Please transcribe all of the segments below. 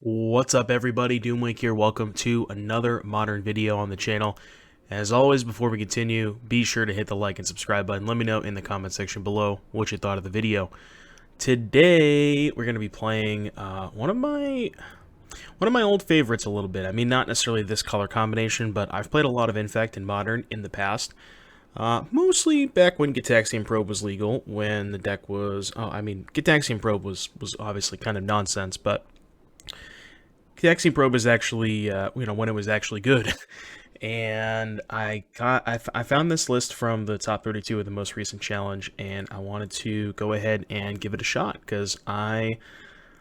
What's up everybody, Doomwake here. Welcome to another modern video on the channel. As always, before we continue, be sure to hit the like and subscribe button. Let me know in the comment section below what you thought of the video. Today, we're going to be playing one of my old favorites a little bit. I mean, not necessarily this color combination, but I've played a lot of Infect and Modern in the past. Mostly back when Gitaxian Probe was legal, when the deck was... Gitaxian Probe was obviously kind of nonsense, but Gitaxian Probe is actually, when it was actually good. And I found this list from the top 32 of the most recent challenge, and I wanted to go ahead and give it a shot, because I'm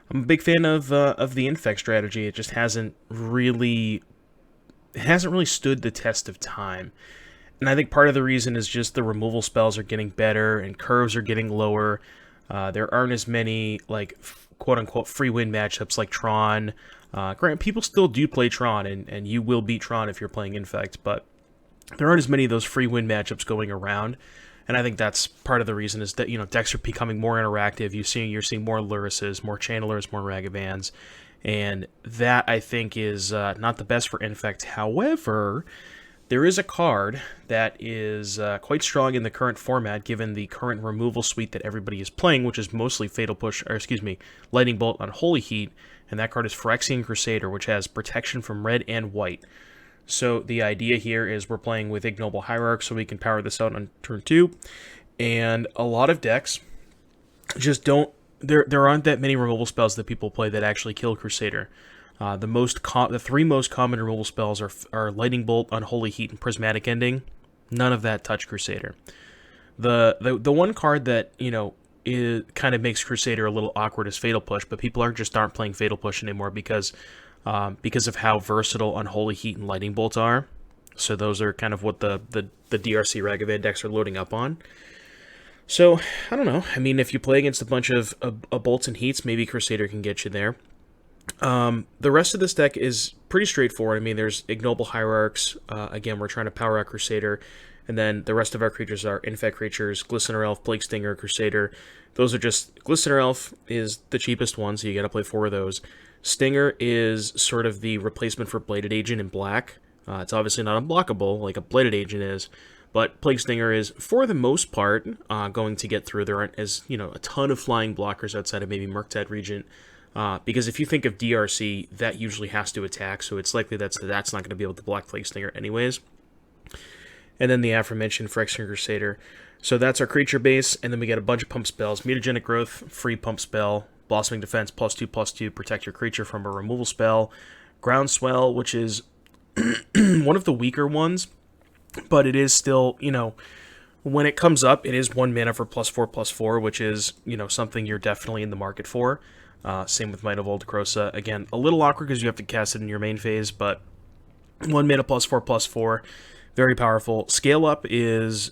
a big fan of the Infect strategy. It just hasn't really stood the test of time. And I think part of the reason is just the removal spells are getting better, and curves are getting lower. There aren't as many, like, quote-unquote free win matchups like Tron. Granted, people still do play Tron, and you will beat Tron if you're playing Infect, but there aren't as many of those free win matchups going around, and I think that's part of the reason is that, decks are becoming more interactive. You're seeing more Lurises, more Channelers, more Ragavans, and that, I think, is not the best for Infect. However, there is a card that is quite strong in the current format, given the current removal suite that everybody is playing, which is mostly Lightning Bolt Unholy Heat, and that card is Phyrexian Crusader, which has protection from red and white. So the idea here is we're playing with Ignoble Hierarch, so we can power this out on turn 2, and a lot of decks just don't... There aren't that many removal spells that people play that actually kill Crusader. The three most common removal spells are Lightning Bolt, Unholy Heat, and Prismatic Ending. None of that touch Crusader. The one card that, kind of makes Crusader a little awkward is Fatal Push, but people aren't playing Fatal Push anymore because of how versatile Unholy Heat and Lightning Bolt are. So those are kind of what the DRC Ragavan decks are loading up on. So, I don't know. I mean, if you play against a bunch of Bolts and Heats, maybe Crusader can get you there. The rest of this deck is pretty straightforward. I mean, there's Ignoble Hierarchs. Again, we're trying to power out Crusader. And then the rest of our creatures are Infect creatures, Glistener Elf, Plague Stinger, Crusader. Those are just... Glistener Elf is the cheapest one, so you gotta play 4 of those. Stinger is sort of the replacement for Bladed Agent in black. It's obviously not unblockable, like a Bladed Agent is. But Plague Stinger is, for the most part, going to get through. There aren't a ton of flying blockers outside of maybe Murktide Regent. Because if you think of DRC, that usually has to attack, so it's likely that's not going to be able to block Plague Stinger anyways. And then the aforementioned Phyrexian Crusader. So that's our creature base, and then we get a bunch of pump spells. Mutagenic Growth, free pump spell. Blossoming Defense, +2/+2, protect your creature from a removal spell. Groundswell, which is one of the weaker ones, but it is still, when it comes up, it is 1 mana for +4/+4, which is, something you're definitely in the market for. Same with Might of Old Krosa. Again, a little awkward because you have to cast it in your main phase, but 1 mana +4/+4, very powerful. Scale Up is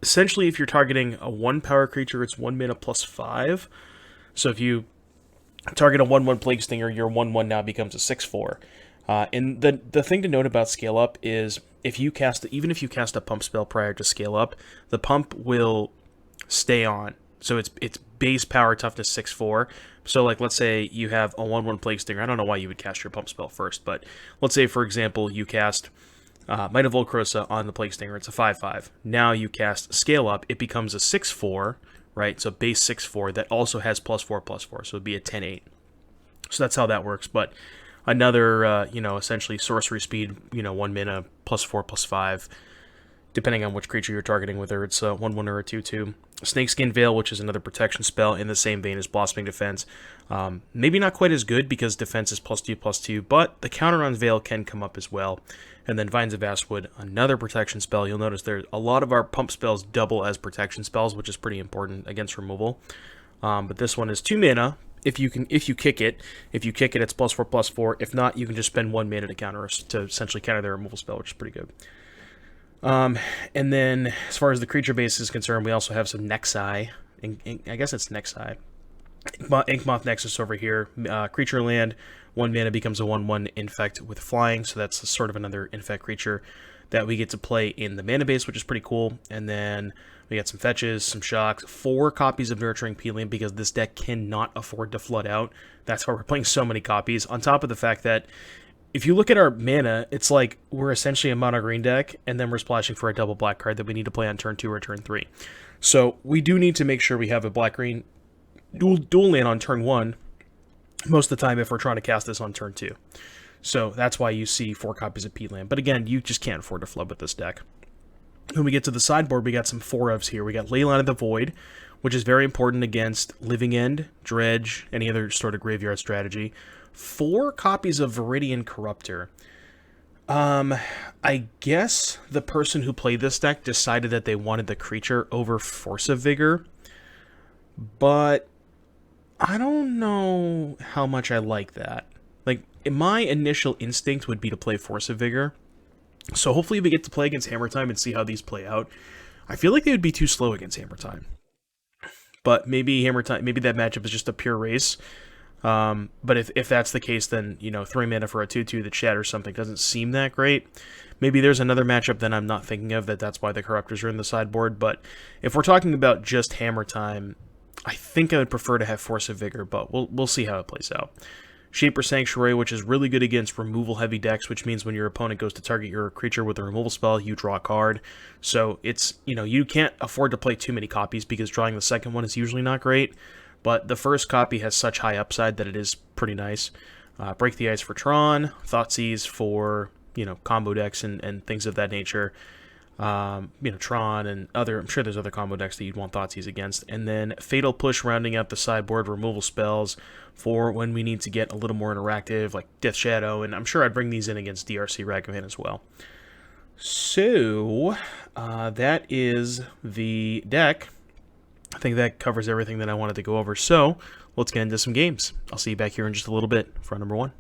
essentially if you're targeting a 1 power creature, it's 1 mana +5. So if you target a 1/1 Plague Stinger, your 1/1 now becomes a 6/4. And the thing to note about Scale Up is even if you cast a pump spell prior to Scale Up, the pump will stay on. So it's base power toughness 6/4. So like let's say you have a 1/1 Plague Stinger. I don't know why you would cast your pump spell first, but let's say for example you cast Might of Old Krosa on the Plague Stinger. It's a 5/5. Now you cast Scale Up. It becomes a 6/4, right? So base 6/4 that also has +4/+4. So it'd be a 10/8. So that's how that works. But another essentially sorcery speed 1 mana +4/+5. Depending on which creature you're targeting, whether it's a 1/1 or a 2/2. Snakeskin Veil, which is another protection spell in the same vein as Blossoming Defense. Maybe not quite as good because defense is +2/+2, but the counter on Veil can come up as well. And then Vines of Vastwood, another protection spell. You'll notice there's a lot of our pump spells double as protection spells, which is pretty important against removal. But this one is 2 mana. If you kick it, it's +4/+4. If not, you can just spend 1 mana to essentially counter their removal spell, which is pretty good. And then, as far as the creature base is concerned, we also have some Nexi. I guess it's Nexi. Inkmoth Nexus over here. Creature land, 1 mana becomes a 1/1 Infect with flying, so that's sort of another Infect creature. that we get to play in the mana base, which is pretty cool. And then we got some fetches, some shocks, 4 copies of Nurturing Peeling because this deck cannot afford to flood out. That's why we're playing so many copies. On top of the fact that if you look at our mana, it's like we're essentially a mono green deck, and then we're splashing for a double black card that we need to play on turn 2 or turn 3. So we do need to make sure we have a black-green dual land on turn 1 most of the time if we're trying to cast this on turn 2. So that's why you see 4 copies of Peatland. But again, you just can't afford to flood with this deck. When we get to the sideboard, we got some 4-ofs here. We got Leyline of the Void, which is very important against Living End, Dredge, any other sort of graveyard strategy. 4 copies of Viridian Corruptor. I guess the person who played this deck decided that they wanted the creature over Force of Vigor, but I don't know how much I like that. Like, my initial instinct would be to play Force of Vigor, so hopefully we get to play against Hammer Time and see how these play out. I feel like they would be too slow against Hammer Time, but maybe Hammer Time, maybe that matchup is just a pure race. But if that's the case, then, 3 mana for a 2/2 that shatters something doesn't seem that great. Maybe there's another matchup that I'm not thinking of that's why the Corruptors are in the sideboard. But if we're talking about just Hammer Time, I think I would prefer to have Force of Vigor, but we'll see how it plays out. Shaper Sanctuary, which is really good against removal-heavy decks, which means when your opponent goes to target your creature with a removal spell, you draw a card. So it's, you can't afford to play too many copies because drawing the second one is usually not great. But the first copy has such high upside that it is pretty nice. Break the Ice for Tron, Thoughtseize for, combo decks and things of that nature. Tron and other, I'm sure there's other combo decks that you'd want Thoughtseize against. And then Fatal Push rounding out the sideboard, removal spells for when we need to get a little more interactive, like Death Shadow. And I'm sure I'd bring these in against DRC Ragavan as well. So, that is the deck. I think that covers everything that I wanted to go over, so let's get into some games. I'll see you back here in just a little bit for round number 1.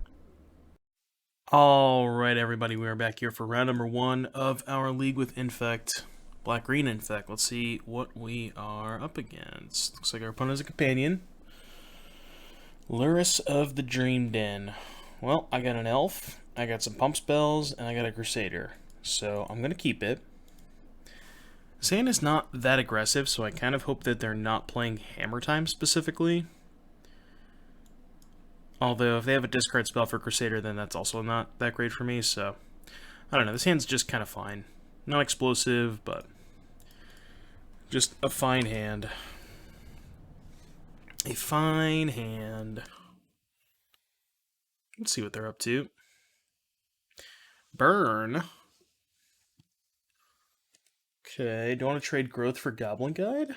Alright everybody, we are back here for round number 1 of our League with Infect, Black-Green Infect. Let's see what we are up against. Looks like our opponent is a companion. Lurrus of the Dream Den. Well, I got an Elf, I got some Pump Spells, and I got a Crusader, so I'm going to keep it. Sand is not that aggressive, so I kind of hope that they're not playing Hammer Time specifically. Although, if they have a discard spell for Crusader, then that's also not that great for me, so I don't know. This hand's just kind of fine. Not explosive, but just a fine hand. A fine hand. Let's see what they're up to. Burn. Okay, do you want to trade Growth for Goblin Guide?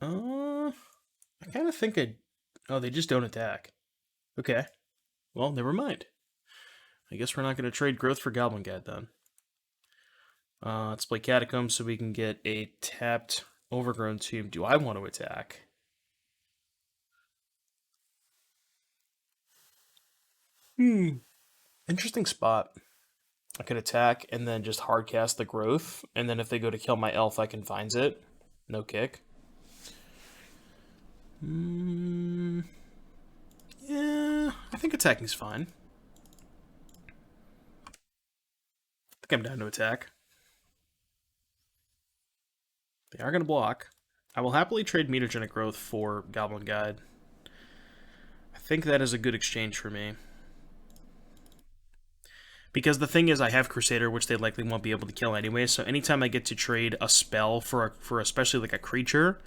I kind of think oh, they just don't attack. Okay. Well, never mind. I guess we're not going to trade Growth for Goblin Guide then. Let's play Catacombs so we can get a tapped Overgrown Tomb. Do I want to attack? Interesting spot. I could attack and then just hardcast the Growth, and then if they go to kill my Elf, I can Vines it. No kick. Yeah, I think attacking is fine. I think I'm down to attack. They are going to block. I will happily trade Mutagenic Growth for Goblin Guide. I think that is a good exchange for me. Because the thing is, I have Crusader, which they likely won't be able to kill anyway, so anytime I get to trade a spell for especially like a creature,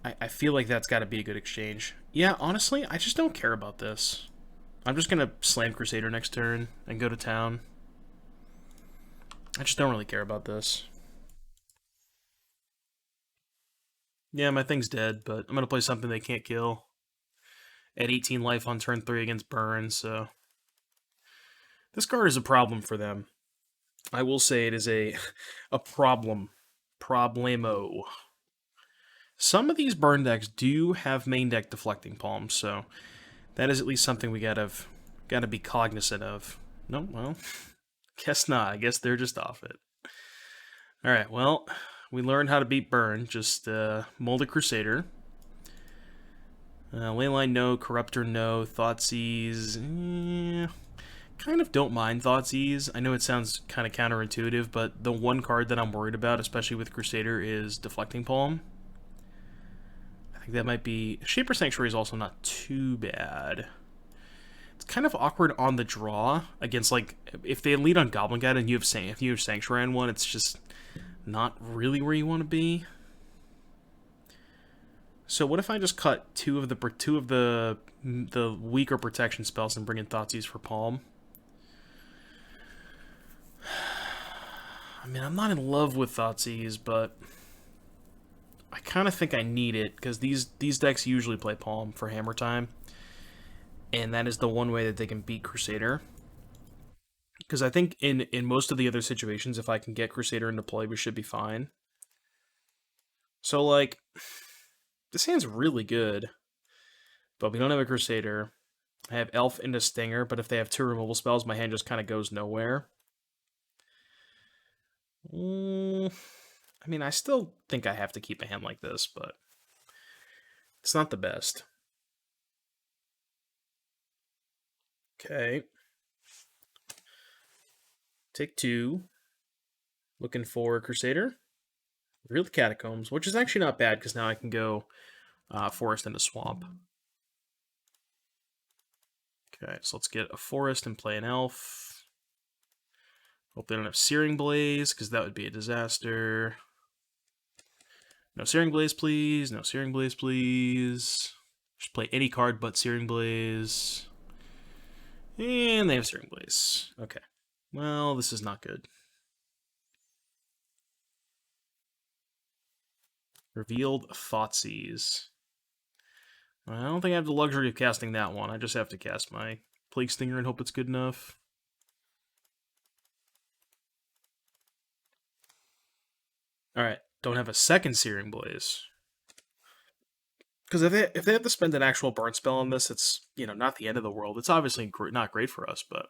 I feel like that's got to be a good exchange. Yeah, honestly, I just don't care about this. I'm just going to slam Crusader next turn and go to town. I just don't really care about this. Yeah, my thing's dead, but I'm going to play something they can't kill. At 18 life on turn 3 against Burn, so this card is a problem for them. I will say it is a problem. Problemo. Some of these Burn decks do have main deck Deflecting Palms, so that is at least something we gotta be cognizant of. No, well, guess not. I guess they're just off it. Alright, well, we learned how to beat Burn. Just mold a Crusader. Leyline no, Corruptor no, Thoughtseize. kind of don't mind Thoughtseize. I know it sounds kind of counterintuitive, but the one card that I'm worried about, especially with Crusader, is Deflecting Palm. I think that might be... Shaper Sanctuary is also not too bad. It's kind of awkward on the draw against, like, if they lead on Goblin Guide and you have Sanctuary in one, it's just not really where you want to be. So what if I just cut two of the weaker protection spells and bring in Thoughtseize for Palm? I mean, I'm not in love with Thoughtseize, but I kind of think I need it because these decks usually play Palm for Hammer Time, and that is the one way that they can beat Crusader. Because I think in most of the other situations, if I can get Crusader into play, we should be fine. So, like, this hand's really good, but we don't have a Crusader. I have Elf into Stinger, but if they have two removal spells, my hand just kind of goes nowhere. I mean, I still think I have to keep a hand like this, but it's not the best. Okay. Take two. Looking for Crusader. Real Catacombs, which is actually not bad because now I can go Forest into Swamp. Okay, so let's get a Forest and play an Elf. Hope they don't have Searing Blaze, because that would be a disaster. No Searing Blaze, please. No Searing Blaze, please. Just play any card but Searing Blaze. And they have Searing Blaze. Okay. Well, this is not good. Revealed Thoughtseize. I don't think I have the luxury of casting that one. I just have to cast my Plague Stinger and hope it's good enough. Alright, don't have a second Searing Blaze. Because if they have to spend an actual burn spell on this, it's, you know, not the end of the world. It's obviously not great for us, but...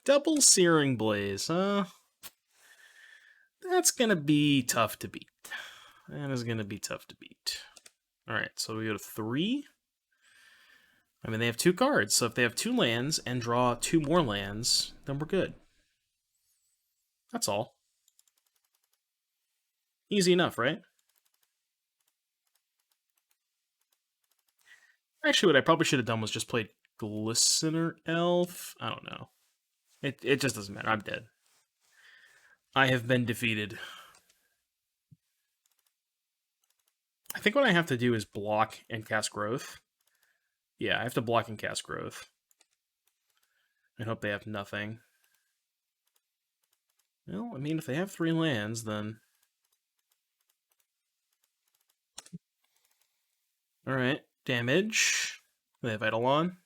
double Searing Blaze, huh? That's gonna be tough to beat. That is gonna be tough to beat. Alright, so we go to 3. I mean, they have 2 cards, so if they have 2 lands and draw 2 more lands, then we're good. That's all. Easy enough, right? Actually, what I probably should have done was just played Glistener Elf. I don't know. It just doesn't matter. I'm dead. I have been defeated. I think what I have to do is block and cast Growth. Yeah, I have to block and cast Growth. And hope they have nothing. Well, I mean, if they have 3 lands, then... Alright, damage. They have Eidolon.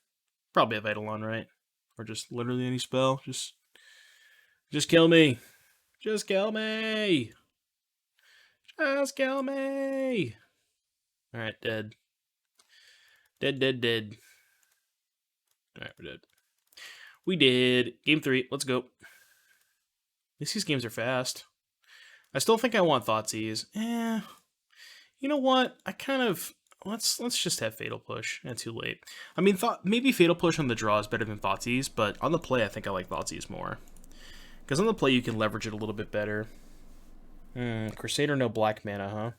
Probably have Eidolon, right? Or just literally any spell. Just kill me. Just kill me. Just kill me. Alright, dead. Dead. Alright, we're dead. We did. Game 3. Let's go. At least these games are fast. I still think I want Thoughtseize. You know what? I kind of... Let's just have Fatal Push. Too late. I mean, maybe Fatal Push on the draw is better than Thoughtseize, but on the play, I think I like Thoughtseize more. Because on the play, you can leverage it a little bit better. Crusader, no black mana, huh?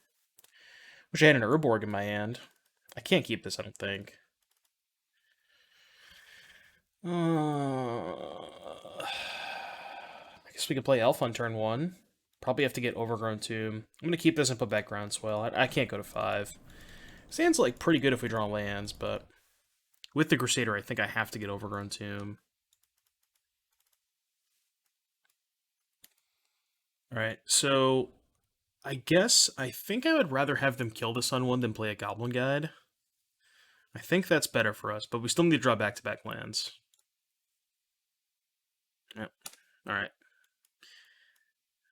Wish I had an Urborg in my hand. I can't keep this, I don't think. I guess we could play Elf on turn 1. Probably have to get Overgrown Tomb. I'm going to keep this and put back Groundswell. I can't go to 5. Sand's like pretty good if we draw lands, but with the Crusader, I think I have to get Overgrown Tomb. Alright, so I think I would rather have them kill this on 1 than play a Goblin Guide. I think that's better for us, but we still need to draw back-to-back lands. Yep. Alright.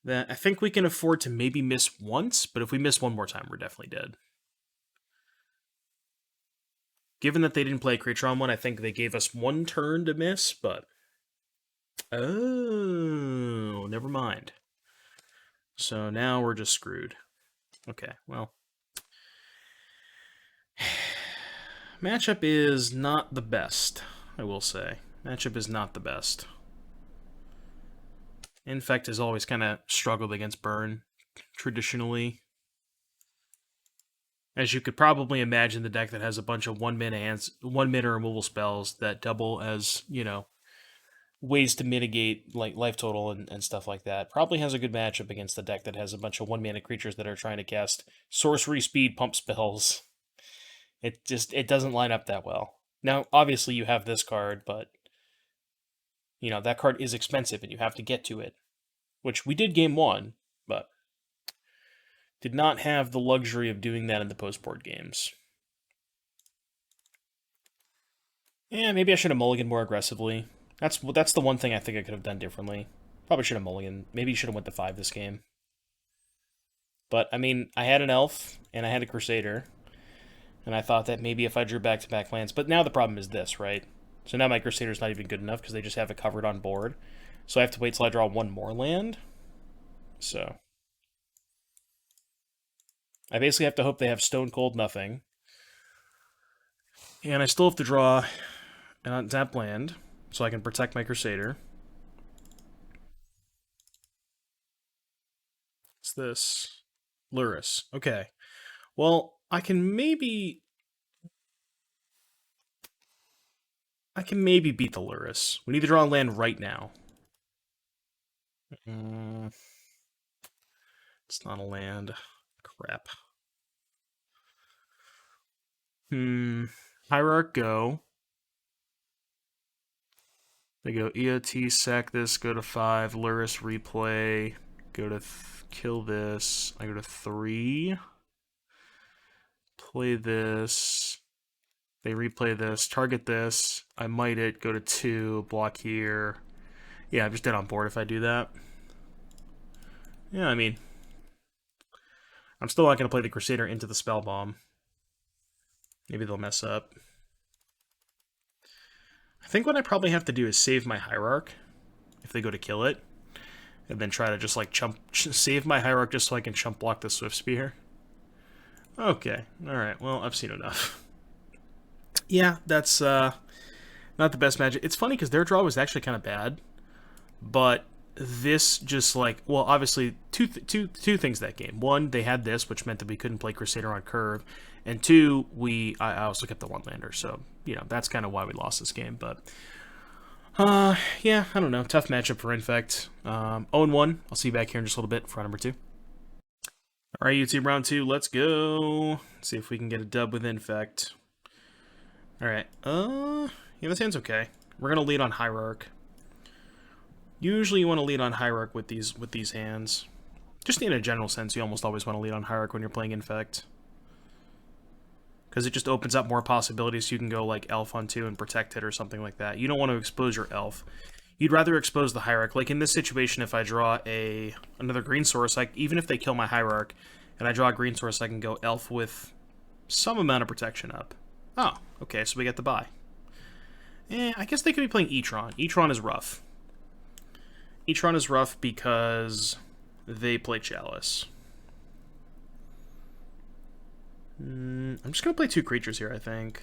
I think we can afford to maybe miss once, but if we miss one more time, we're definitely dead. Given that they didn't play a creature on 1, I think they gave us 1 turn to miss, but... Oh, never mind. So now we're just screwed. Okay, well... Matchup is not the best, I will say. Matchup is not the best. Infect has always kind of struggled against burn, traditionally. As you could probably imagine, the deck that has a bunch of 1-mana removal spells that double as, ways to mitigate like life total and stuff like that, probably has a good matchup against the deck that has a bunch of 1-mana creatures that are trying to cast sorcery speed pump spells. It doesn't line up that well. Now, obviously you have this card, but that card is expensive and you have to get to it, which we did game 1, but did not have the luxury of doing that in the post-board games. Yeah, maybe I should have mulliganed more aggressively. That's the one thing I think I could have done differently. Probably should have mulliganed. Maybe should have went to 5 this game. But, I mean, I had an elf, and I had a crusader, and I thought that maybe if I drew back-to-back lands... But now the problem is this, right? So now my crusader's not even good enough because they just have it covered on board. So I have to wait till I draw one more land. So I basically have to hope they have Stone Cold Nothing. And I still have to draw an untapped land so I can protect my Crusader. What's this? Luris. Okay. Well, I can maybe beat the Luris. We need to draw a land right now. It's not a land. Crap. Hierarch go. They go EOT, sack this, go to 5, Luris, replay, go to kill this. I go to 3. Play this. They replay this, target this. I might it, go to 2, block here. Yeah, I'm just dead on board if I do that. Yeah, I mean, I'm still not going to play the Crusader into the Spell Bomb. Maybe they'll mess up. I think what I probably have to do is save my Hierarch if they go to kill it, and then try to just like save my Hierarch just so I can chump block the Swift Spear. Okay, alright, well, I've seen enough. Yeah, that's not the best magic. It's funny because their draw was actually kind of bad, but this just like, well, obviously two things that game. One, they had this, which meant that we couldn't play Crusader on curve, and two, I also kept the one-lander, so that's kind of why we lost this game. But yeah, I don't know, tough matchup for Infect. 0-1. I'll see you back here in just a little bit for round number 2. All right, YouTube, round 2. Let's go. Let's see if we can get a dub with Infect. All right. Yeah, this hand's okay. We're gonna lead on Hierarch. Usually you want to lead on Hierarch with these hands. Just in a general sense, you almost always want to lead on Hierarch when you're playing Infect. Because it just opens up more possibilities. So you can go like Elf on 2 and protect it or something like that. You don't want to expose your Elf. You'd rather expose the Hierarch. Like in this situation, if I draw another green source, even if they kill my Hierarch, and I draw a green source, I can go Elf with some amount of protection up. Oh, okay, so we get the bye. I guess they could be playing Etron. Etron is rough. Etron is rough because they play Chalice. I'm just going to play 2 creatures here, I think.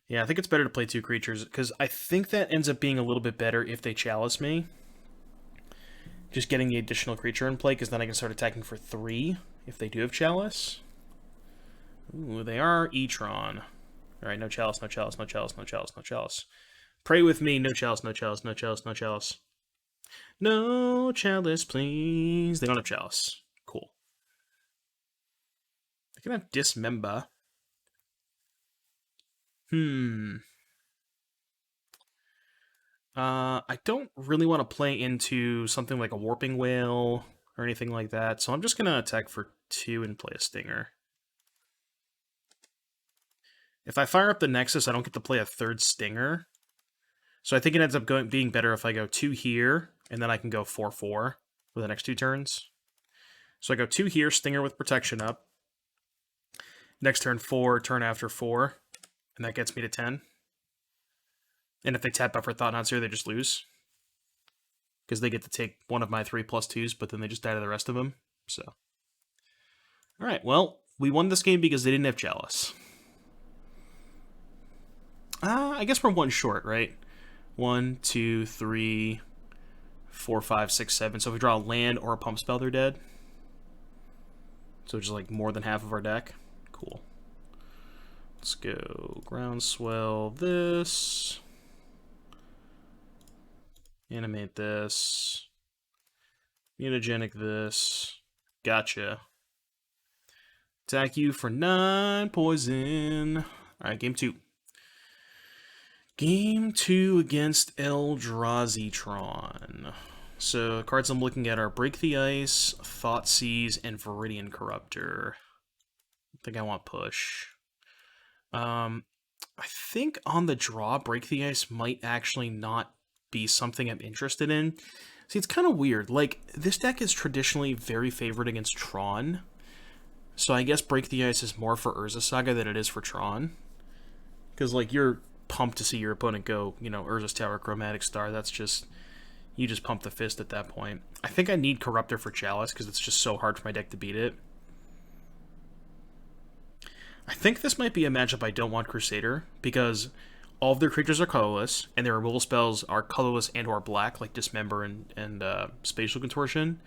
Yeah, I think it's better to play 2 creatures, because I think that ends up being a little bit better if they Chalice me. Just getting the additional creature in play, because then I can start attacking for 3 if they do have Chalice. Ooh, they are Etron. Alright, no Chalice, no Chalice, no Chalice, no Chalice, no Chalice. Pray with me, no Chalice, no Chalice, no Chalice, no Chalice. No Chalice, please. They don't have Chalice. Cool. They can have Dismember. I don't really want to play into something like a Warping Whale or anything like that, so I'm just going to attack for 2 and play a Stinger. If I fire up the Nexus, I don't get to play a 3rd Stinger. So I think it ends up being better if I go 2 here, and then I can go 4-4 for the next 2 turns. So I go 2 here, Stinger with protection up. Next turn 4, turn after 4, and that gets me to 10. And if they tap out for Thought-Knot Seer, they just lose. Because they get to take one of my 3+2s, but then they just die to the rest of them. So, alright, well, we won this game because they didn't have Chalice. I guess we're one short, right? 1, 2, 3, 4, 5, 6, 7. So if we draw a land or a pump spell, they're dead. So just like more than half of our deck. Cool. Let's go Groundswell this. Animate this. Mutagenic this. Gotcha. Attack you for 9 poison. Alright, game 2. Game 2 against Eldrazi-tron. So, cards I'm looking at are Break the Ice, Thoughtseize, and Viridian Corruptor. I think I want push. I think on the draw, Break the Ice might actually not be something I'm interested in. See, it's kind of weird. Like, this deck is traditionally very favored against Tron. So I guess Break the Ice is more for Urza Saga than it is for Tron. Because, like, you're pumped to see your opponent go, you know, Urza's Tower, Chromatic Star. That's just... You just pump the fist at that point. I think I need Corruptor for Chalice, because it's just so hard for my deck to beat it. I think this might be a matchup I don't want Crusader, because all of their creatures are colorless, and their removal spells are colorless and or black, like Dismember and Spatial Contortion.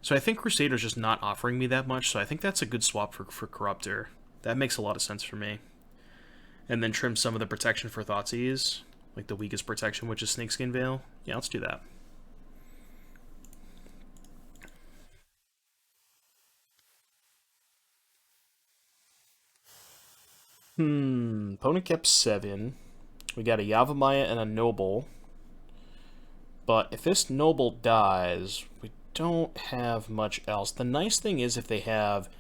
So I think Crusader's just not offering me that much, so I think that's a good swap for Corruptor. That makes a lot of sense for me. And then trim some of the protection for Thoughtseize, like the weakest protection, which is Snakeskin Veil. Yeah, let's do that. Opponent kept 7. We got a Yavimaya and a Noble. But if this Noble dies, we don't have much else. The nice thing is if they have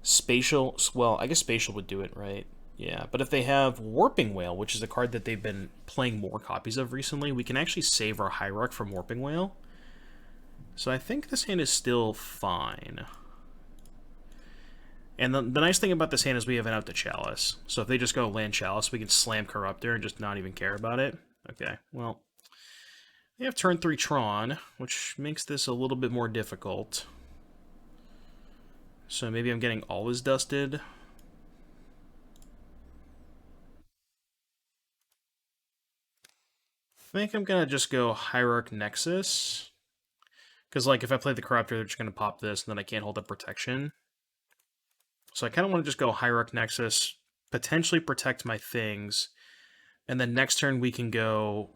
Spatial... Well, I guess Spatial would do it, right? Yeah, but if they have Warping Whale, which is a card that they've been playing more copies of recently, we can actually save our Hierarch from Warping Whale. So I think this hand is still fine. And the nice thing about this hand is we have an out to Chalice. So if they just go land Chalice, we can slam Corruptor and just not even care about it. Okay, well... They have turn 3 Tron, which makes this a little bit more difficult. So maybe I'm getting Always Dusted. I think I'm going to just go Hierarch Nexus. Because, like, if I play the Corruptor, they're just going to pop this, and then I can't hold up protection. So I kind of want to just go Hierarch Nexus, potentially protect my things, and then next turn we can go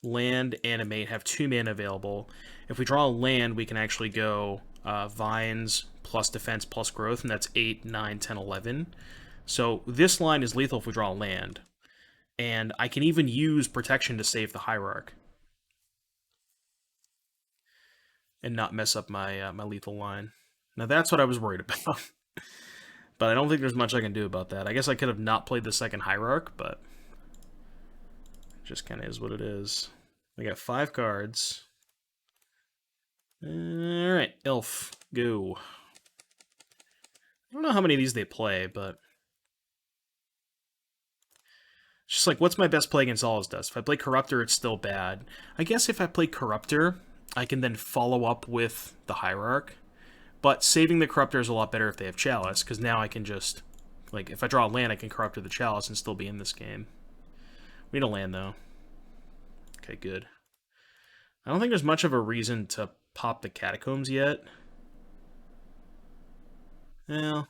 land, animate, have 2 mana available. If we draw a land, we can actually go Vines plus Defense plus Growth, and that's 8, 9, 10, 11. So this line is lethal if we draw a land. And I can even use protection to save the Hierarch. And not mess up my my lethal line. Now that's what I was worried about. But I don't think there's much I can do about that. I guess I could have not played the second Hierarch, but... It just kind of is what it is. We got 5 cards. Alright, Elf, go. I don't know how many of these they play, but... It's just like, what's my best play against Always Dust? If I play Corruptor, it's still bad. I guess if I play Corruptor, I can then follow up with the Hierarch. But saving the Corruptor is a lot better if they have Chalice, because now I can just... Like, if I draw a land, I can Corruptor the Chalice and still be in this game. We need a land, though. Okay, good. I don't think there's much of a reason to pop the Catacombs yet. Well,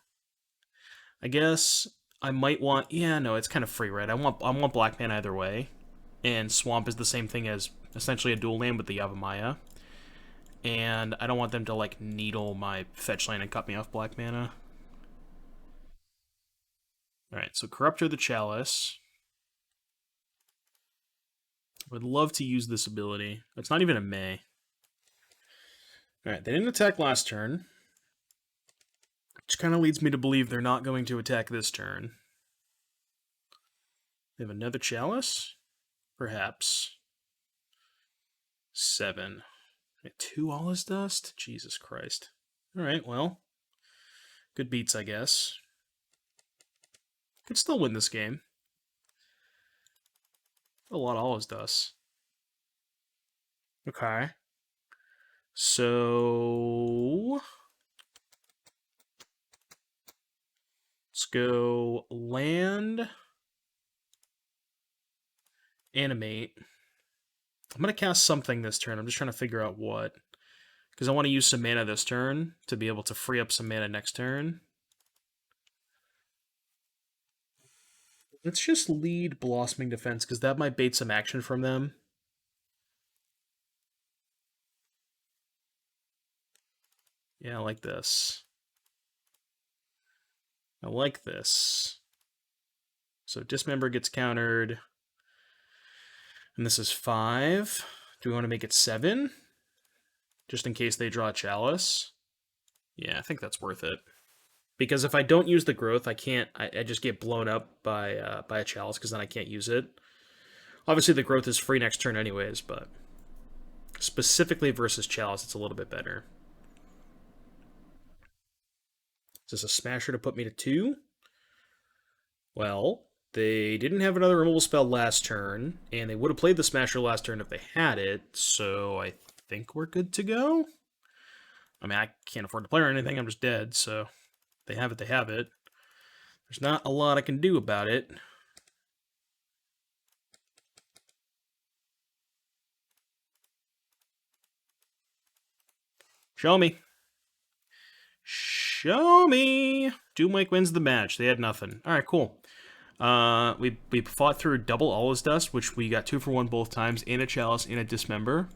I guess I might want... Yeah, no, it's kind of free, right? I want black mana either way. And Swamp is the same thing as essentially a dual land with the Yavimaya. And I don't want them to, like, needle my fetch land and cut me off black mana. Alright, so Corruptor the Chalice. Would love to use this ability. It's not even a May. Alright, they didn't attack last turn. Which kind of leads me to believe they're not going to attack this turn. They have another Chalice? Perhaps. 7. 2 Always Dust? Jesus Christ. Alright, well. Good beats, I guess. Could still win this game. A lot of Always Dust. Okay. So... Let's go land. Animate. I'm going to cast something this turn. I'm just trying to figure out what. Because I want to use some mana this turn to be able to free up some mana next turn. Let's just lead Blossoming Defense, because that might bait some action from them. Yeah, I like this. I like this. So Dismember gets countered. And this is 5. Do we want to make it 7? Just in case they draw a Chalice? Yeah, I think that's worth it. Because if I don't use the growth, I can't. I just get blown up by a Chalice, because then I can't use it. Obviously, the growth is free next turn anyways, but specifically versus Chalice, it's a little bit better. Is this a Smasher to put me to 2? Well, they didn't have another removal spell last turn, and they would have played the Smasher last turn if they had it, so I think we're good to go. I mean, I can't afford to play or anything, I'm just dead, so they have it, they have it. There's not a lot I can do about it. Show me. Show me! Doomwake wins the match. They had nothing. Alright, cool. We fought through double Allah's Dust, which we got 2 for 1 both times, and a Chalice, and a Dismember.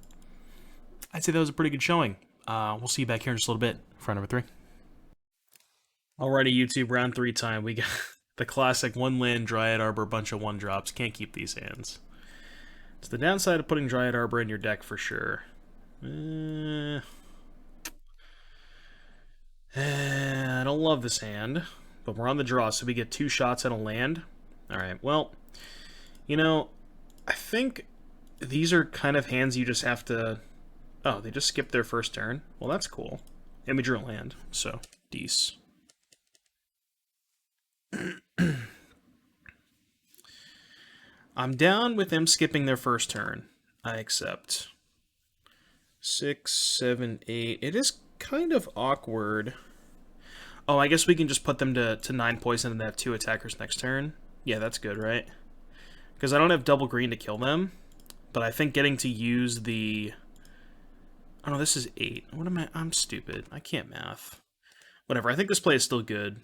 I'd say that was a pretty good showing. We'll see you back here in just a little bit for round number 3. Alrighty, YouTube, round 3 time. We got the classic 1-land Dryad Arbor, bunch of 1-drops. Can't keep these hands. It's the downside of putting Dryad Arbor in your deck for sure. I don't love this hand, but we're on the draw, so we get 2 shots at a land. Alright, well, you know, I think these are kind of hands you just have to... Oh, they just skipped their first turn? Well, that's cool. And we drew a land, so, dece. I'm down with them skipping their first turn. I accept. 6, 7, 8. It is kind of awkward. Oh, I guess we can just put them to 9 poison and they have 2 attackers next turn. Yeah, that's good, right? Because I don't have double green to kill them. But I think getting to use the... Oh, no, this is 8. What am I... I'm stupid. I can't math. Whatever, I think this play is still good.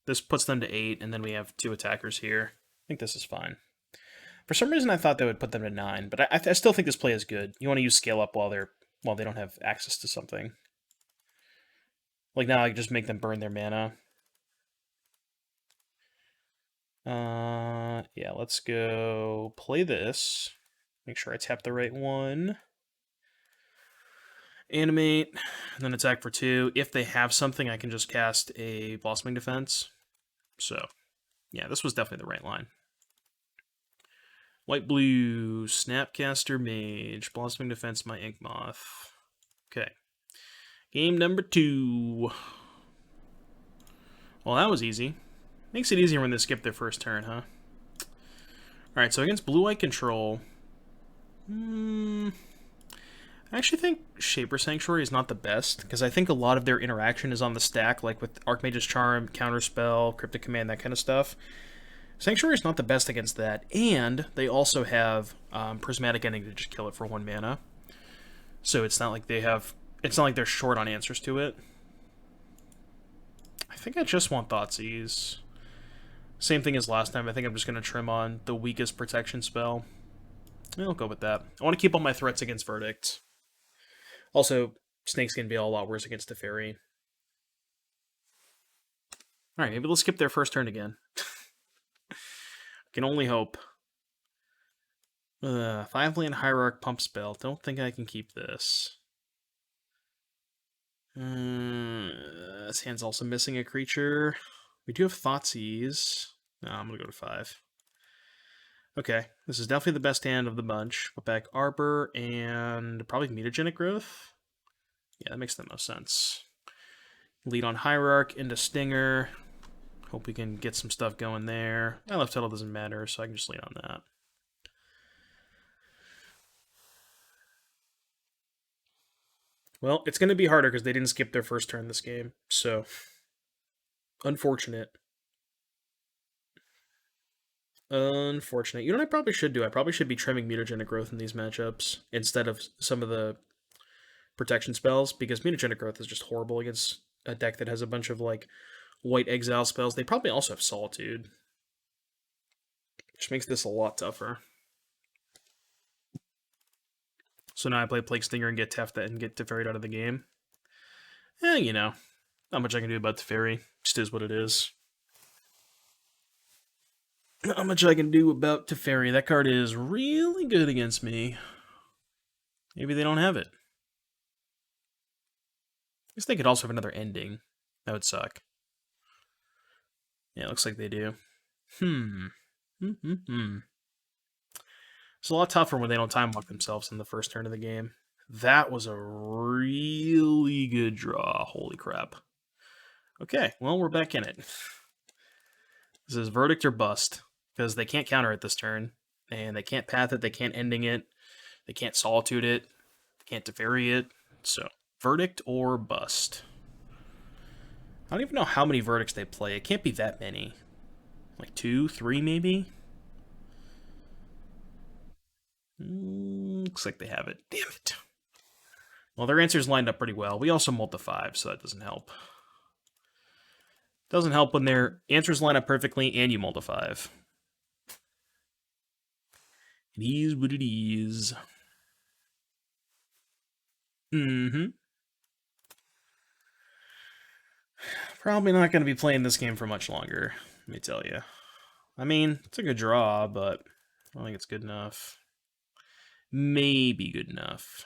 This puts them to 8, and then we have 2 attackers here. I think this is fine. For some reason, I thought that would put them to 9, but I still think this play is good. You want to use scale up while they don't have access to something. Like now, I just make them burn their mana. Yeah, let's go play this. Make sure I tap the right one. Animate, and then attack for 2. If they have something, I can just cast a Blossoming Defense. So, yeah, this was definitely the right line. White-blue, Snapcaster Mage, Blossoming Defense, my Ink Moth. Okay. Game number 2. Well, that was easy. Makes it easier when they skip their first turn, huh? Alright, so against blue-white control... I actually think Shaper Sanctuary is not the best, because I think a lot of their interaction is on the stack, like with Archmage's Charm, Counterspell, Cryptic Command, that kind of stuff. Sanctuary is not the best against that, and they also have Prismatic Ending to just kill it for 1 mana. So it's not like they have... It's not like they're short on answers to it. I think I just want Thoughtseize. Same thing as last time. I think I'm just going to trim on the weakest protection spell. I'll go with that. I want to keep all my threats against Verdict. Also, Snake's going to be a lot worse against Teferi. Alright, maybe let's skip their first turn again. Can only hope. 5-land Hierarch Pump Spell. Don't think I can keep this. This hand's also missing a creature. We do have Thoughtseize. No, I'm going to go to 5. Okay, this is definitely the best hand of the bunch. Put back Arbor and probably Mutagenic Growth. Yeah, that makes the most sense. Lead on Hierarch into Stinger. Hope we can get some stuff going there. My left title doesn't matter, so I can just lean on that. Well, it's going to be harder because they didn't skip their first turn this game, so... Unfortunate. Unfortunate. You know what I probably should do? I probably should be trimming mutagenic growth in these matchups instead of some of the protection spells, because mutagenic growth is just horrible against a deck that has a bunch of like white exile spells. They probably also have solitude, which makes this a lot tougher. So now I play Plague Stinger and get Tefta and get Teferied out of the game. You know, not much I can do about Teferi. Just is what it is. Not much I can do about Teferi. That card is really good against me. Maybe they don't have it. I guess they could also have another ending. That would suck. Yeah, it looks like they do. It's a lot tougher when they don't time walk themselves in the first turn of the game. That was a really good draw. Holy crap. Okay, well, we're back in it. This is verdict or bust, because they can't counter it this turn, and they can't path it, they can't ending it, they can't solitude it, they can't Teferi it. So, verdict or bust. I don't even know how many verdicts they play. It can't be that many. Like 2, 3 maybe? Looks like they have it. Damn it. Well, their answers lined up pretty well. We also mulled the 5, so that doesn't help. Doesn't help when their answers line up perfectly and you mull the 5. It is what it is. Probably not going to be playing this game for much longer, let me tell you. I mean, it's a good draw, but I don't think it's good enough. Maybe good enough.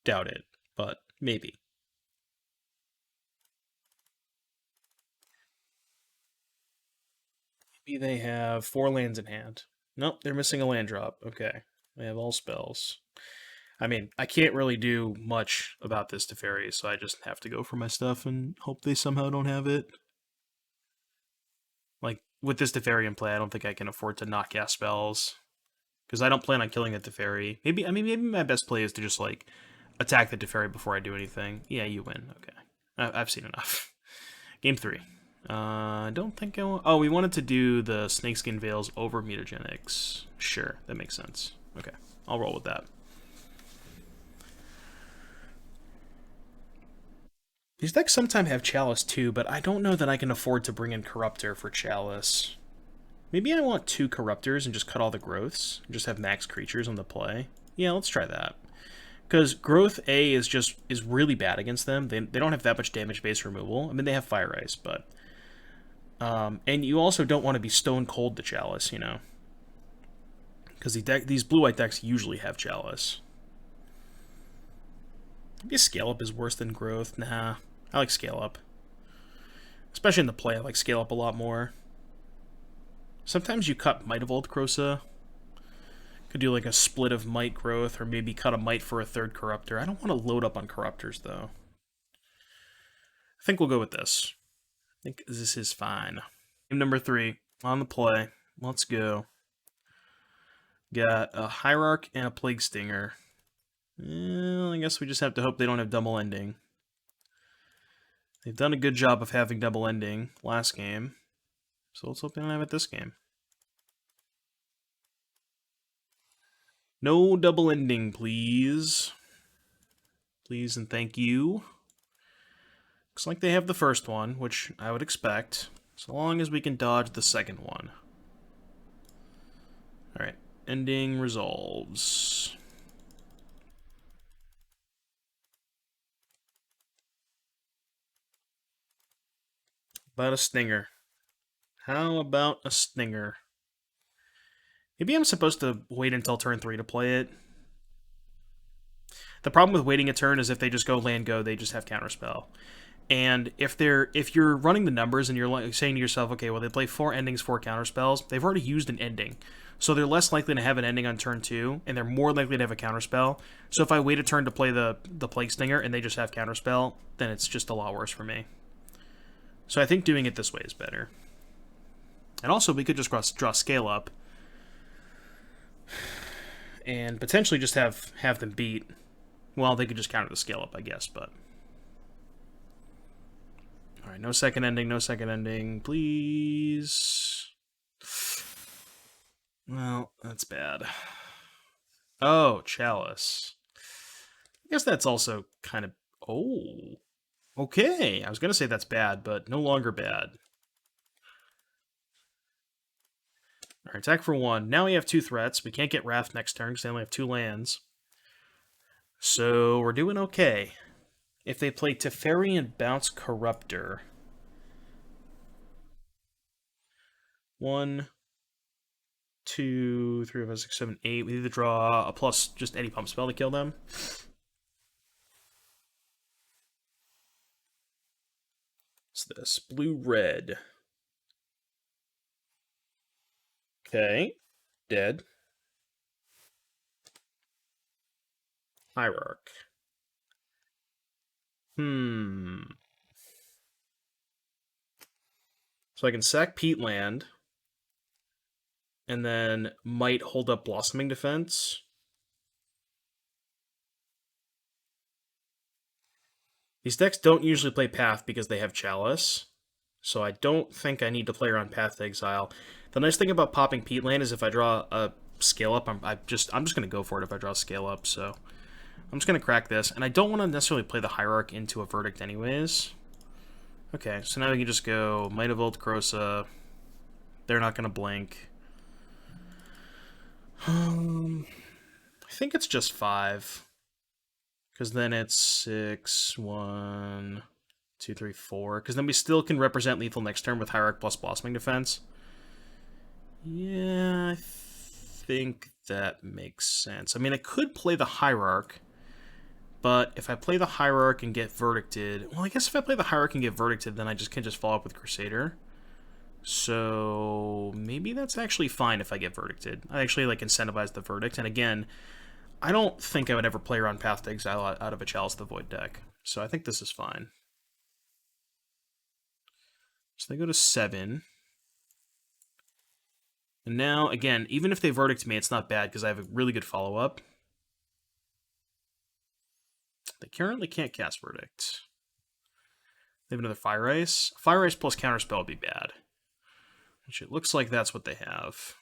Doubt it, but maybe. Maybe they have 4 lands in hand. Nope, they're missing a land drop. Okay, they have all spells. I mean, I can't really do much about this Teferi, so I just have to go for my stuff and hope they somehow don't have it. Like, with this Teferi in play, I don't think I can afford to not cast spells. Because I don't plan on killing the Teferi. Maybe my best play is to just, like, attack the Teferi before I do anything. Yeah, you win. Okay. I've seen enough. Game 3. I don't think I want... Oh, we wanted to do the Snakeskin Veils over Mutagenics. Sure, that makes sense. Okay, I'll roll with that. These decks sometimes have Chalice too, but I don't know that I can afford to bring in Corruptor for Chalice. Maybe I want 2 Corruptors and just cut all the growths. And just have max creatures on the play. Yeah, let's try that. Because Growth A is really bad against them. They don't have that much damage-based removal. I mean, they have Fire Ice, but... and you also don't want to be stone cold to Chalice, you know? Because these blue-white decks usually have Chalice. Maybe a Scale Up is worse than Growth. Nah, I like Scale Up. Especially in the play, I like Scale Up a lot more. Sometimes you cut Might of Old Krosa. Could do like a split of Might Growth, or maybe cut a Might for a 3rd Corruptor. I don't want to load up on Corruptors, though. I think we'll go with this. I think this is fine. Game number 3, on the play. Let's go. Got a Hierarch and a Plague Stinger. Well, I guess we just have to hope they don't have double ending. They've done a good job of having double ending last game. So let's hope they don't have it this game. No double ending, please. Please and thank you. Looks like they have the first one, which I would expect, so long as we can dodge the second one. Alright, ending resolves. About a Stinger. How about a Stinger? Maybe I'm supposed to wait until turn 3 to play it. The problem with waiting a turn is if they just go land go, they just have counterspell. And if you're running the numbers and you're like saying to yourself, okay, well they play 4 endings, 4 counterspells, they've already used an ending. So they're less likely to have an ending on turn 2, and they're more likely to have a counterspell. So if I wait a turn to play the Plague Stinger and they just have counterspell, then it's just a lot worse for me. So I think doing it this way is better. And also we could just draw Scale Up and potentially just have them beat. Well, they could just counter the Scale Up, I guess, but... Alright, no second ending, please. Well, that's bad. Oh, Chalice. I guess that's also kind of... Oh. Okay, I was going to say that's bad, but no longer bad. Alright, attack for 1. Now we have 2 threats. We can't get Wrath next turn because they only have 2 lands. So we're doing okay. If they play Teferi and bounce Corruptor... 1, 2, 3, 4, 5, 6, 7, 8. We either draw a plus just any pump spell to kill them. What's this? Blue-red. Okay. Dead. Hierarch. So I can sack Peatland, and then might hold up Blossoming Defense. These decks don't usually play Path because they have Chalice, so I don't think I need to play around Path to Exile. The nice thing about popping Peatland is if I draw a Scale Up, I'm just going to go for it if I draw a Scale Up, so I'm just going to crack this. And I don't want to necessarily play the Hierarch into a Verdict anyways. Okay, so now we can just go Might of Old Krosa. They're not going to blink. I think it's just 5. Because then it's 6, 1, 2, 3, 4. Because then we still can represent lethal next turn with Hierarch plus Blossoming Defense. Yeah, I think that makes sense. I mean, I could play the Hierarch, but if I play the Hierarch and get Verdicted... Well, I guess if I play the Hierarch and get Verdicted, then I just can just follow up with Crusader. So maybe that's actually fine if I get Verdicted. I actually like incentivize the Verdict, and again, I don't think I would ever play around Path to Exile out of a Chalice the Void deck, so I think this is fine. So they go to 7. And now, again, even if they Verdict me, it's not bad because I have a really good follow-up. They currently can't cast Verdict. They have another Fire Ice. Fire Ice plus Counterspell would be bad. Which it looks like that's what they have.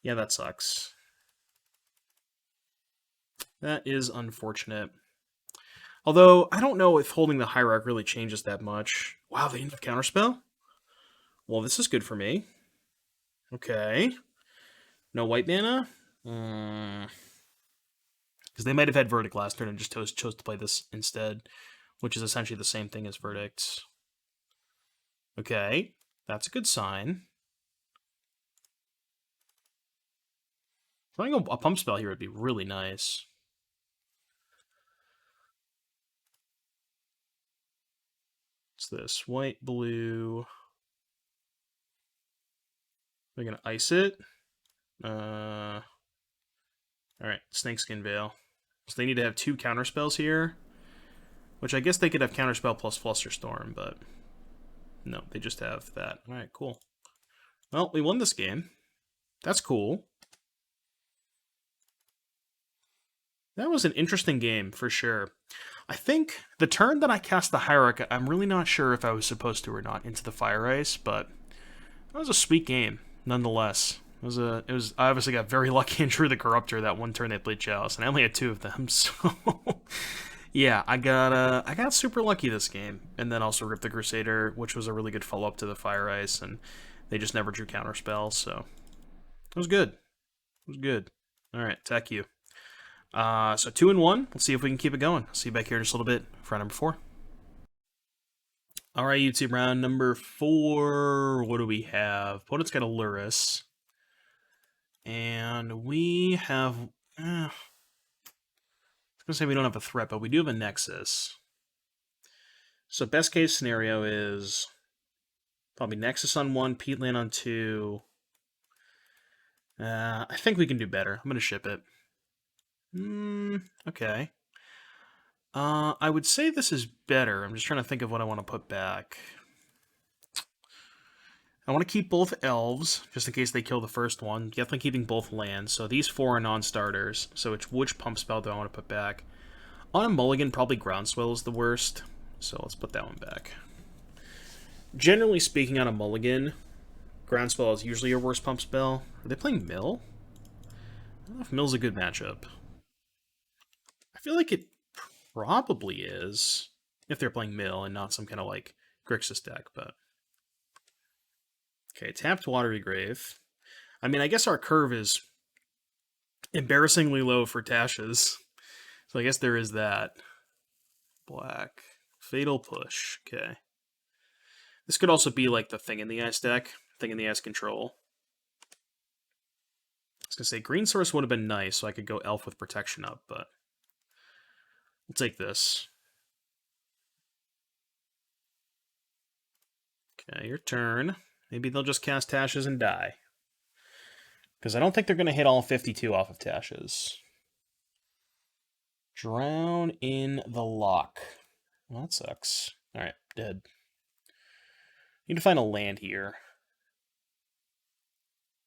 Yeah, that sucks. That is unfortunate. Although, I don't know if holding the Hierarch really changes that much. Wow, they didn't have Counterspell? Well, this is good for me. Okay. No white mana? Because they might have had Verdict last turn and just chose to play this instead, which is essentially the same thing as Verdict. Okay, that's a good sign. Throwing a pump spell here would be really nice. What's this? White, blue. They're going to ice it. Alright, Snakeskin Veil. So they need to have 2 counterspells here. Which I guess they could have Counterspell plus Flusterstorm, but no, they just have that. Alright, cool. Well, we won this game. That's cool. That was an interesting game, for sure. I think the turn that I cast the Hierarch, I'm really not sure if I was supposed to or not into the Fire Ice, but that was a sweet game, nonetheless. I obviously got very lucky and drew the Corruptor that one turn they played Chalice, and I only had 2 of them, so yeah, I got super lucky this game, and then also ripped the Crusader, which was a really good follow-up to the Fire Ice, and they just never drew counterspells, so it was good. It was good. All right, attack you. So 2-1. Let's see if we can keep it going. See you back here in just a little bit for round number 4. All right, YouTube, round number 4. What do we have? Opponent's got a Lurrus. And we have... I was going to say we don't have a threat, but we do have a Nexus. So best case scenario is probably Nexus on 1, Peatland on 2. I think we can do better. I'm going to ship it. Okay. I would say this is better. I'm just trying to think of what I want to put back. I want to keep both elves, just in case they kill the first one. Definitely keeping both lands. So these 4 are non-starters. So which pump spell do I want to put back? On a mulligan, probably Groundswell is the worst. So let's put that one back. Generally speaking, on a mulligan, Groundswell is usually your worst pump spell. Are they playing Mill? I don't know if Mill's a good matchup. I feel like it probably is, if they're playing Mill and not some kind of, like, Grixis deck, but... Okay, tapped Watery Grave. I mean, I guess our curve is embarrassingly low for Tashes. So I guess there is that. Black. Fatal Push. Okay. This could also be like the Thing in the Ice deck. Thing in the Ice control. I was going to say, green source would have been nice, so I could go Elf with Protection up, but... We'll take this. Okay, your turn. Maybe they'll just cast Tashes and die. Because I don't think they're going to hit all 52 off of Tashes. Drown in the Lock. Well, that sucks. Alright, dead. Need to find a land here.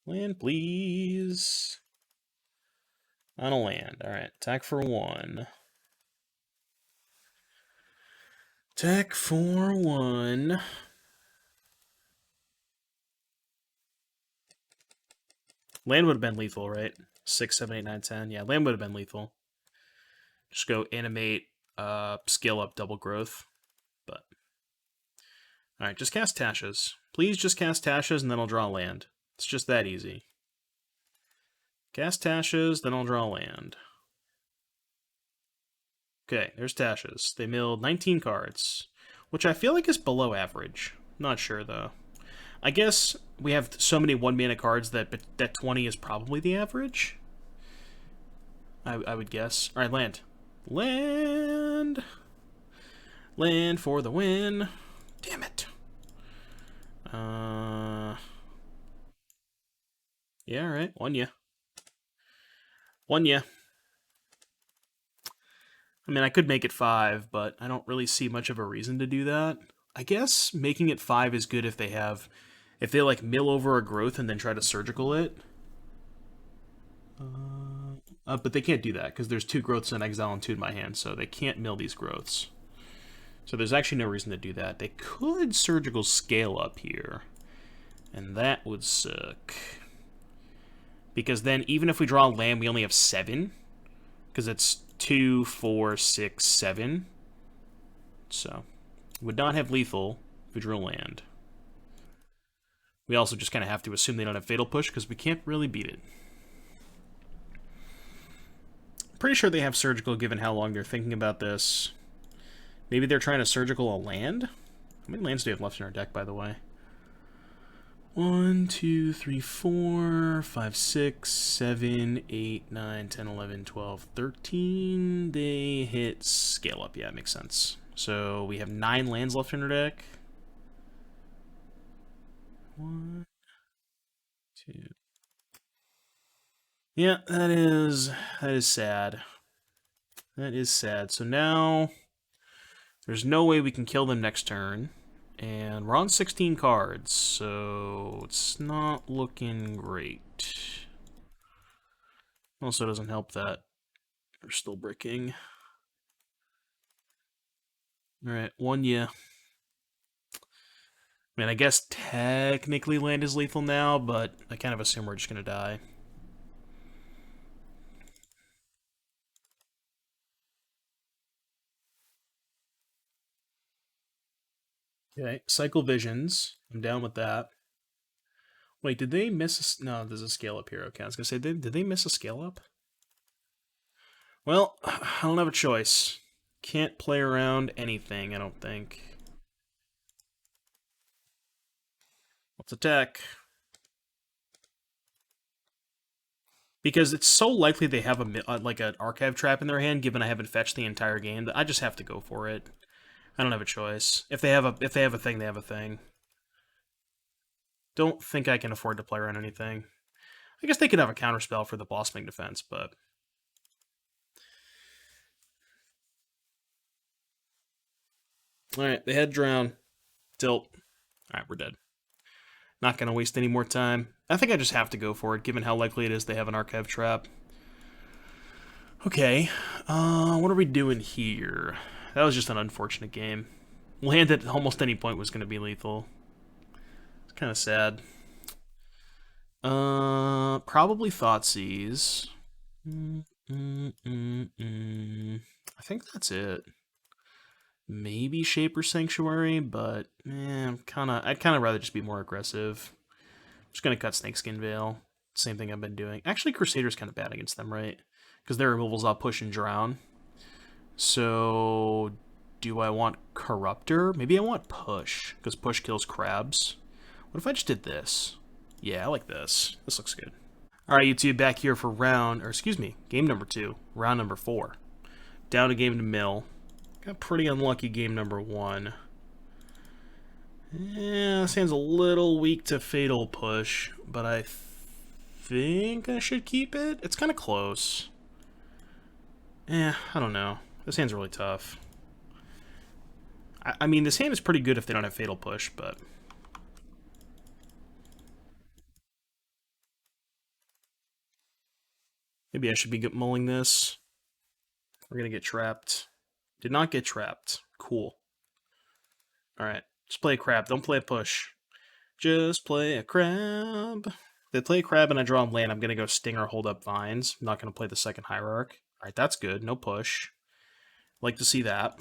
Land, please. On a land. Alright, attack for 1. Attack for 1. Land would have been lethal, right? 6, 7, 8, 9, 10. Yeah, land would have been lethal. Just go animate, scale up double growth. But alright, just cast Tashes. Please just cast Tashes and then I'll draw land. It's just that easy. Cast Tashes, then I'll draw land. Okay, there's Tashes. They milled 19 cards, which I feel like is below average. Not sure, though. I guess we have so many 1-mana cards that 20 is probably the average. I would guess. Alright, land. Land! Land for the win. Damn it. Yeah, alright. Won ya. Won ya. I mean, I could make it 5, but I don't really see much of a reason to do that. I guess making it 5 is good if they like mill over a growth and then try to surgical it. But they can't do that because there's 2 growths in exile and 2 in my hand, so they can't mill these growths. So there's actually no reason to do that. They could surgical scale up here, and that would suck. Because then even if we draw land, we only have 7, because it's 2, 4, 6, 7. So would not have lethal if we drew land. We also just kind of have to assume they don't have Fatal Push because we can't really beat it. Pretty sure they have Surgical given how long they're thinking about this. Maybe they're trying to Surgical a land? How many lands do we have left in our deck, by the way? 1, 2, 3, 4, 5, 6, 7, 8, 9, 10, 11, 12, 13. They hit scale up. Yeah, it makes sense. So we have 9 lands left in our deck. 1, 2. Yeah, that is sad. That is sad. So now there's no way we can kill them next turn. And we're on 16 cards, so it's not looking great. Also doesn't help that we're still bricking. Alright, 1 yeah. I mean, I guess technically land is lethal now, but I kind of assume we're just going to die. Okay, Cycle Visions. I'm down with that. Wait, did they miss a... No, there's a scale up here. Okay, I was going to say, did they miss a scale up? Well, I don't have a choice. Can't play around anything, I don't think. Let's attack. Because it's so likely they have like an archive trap in their hand, given I haven't fetched the entire game, that I just have to go for it. I don't have a choice. If they have a thing, they have a thing. Don't think I can afford to play around anything. I guess they could have a counterspell for the Blossoming Defense, but... Alright, they had Drown. Tilt. Alright, we're dead. Not gonna waste any more time. I think I just have to go for it, given how likely it is they have an archive trap. Okay, what are we doing here? That was just an unfortunate game. Land at almost any point was going to be lethal. It's kind of sad. Probably Thoughtseize. I think that's it. Maybe Shaper Sanctuary, but I'd kind of rather just be more aggressive. I'm just gonna cut Snakeskin Veil. Same thing I've been doing. Actually, Crusader's kind of bad against them, right? Because their removal's all push and drown. So, do I want Corruptor? Maybe I want Push, because Push kills crabs. What if I just did this? Yeah, I like this. This looks good. Alright, YouTube, back here for game number 2, round number 4. Down a game to Mill. Got pretty unlucky game number 1. Yeah, this hand's a little weak to Fatal Push, but I think I should keep it. It's kind of close. I don't know. This hand's really tough. I mean, this hand is pretty good if they don't have Fatal Push, but... maybe I should be mulling this. We're gonna get trapped. Did not get trapped. Cool. Alright, just play a crab. Don't play a push. Just play a crab. If they play a crab and I draw a land, I'm gonna go Stinger, hold up Vines. I'm not gonna play the second Hierarch. Alright, that's good. No push. Like to see that.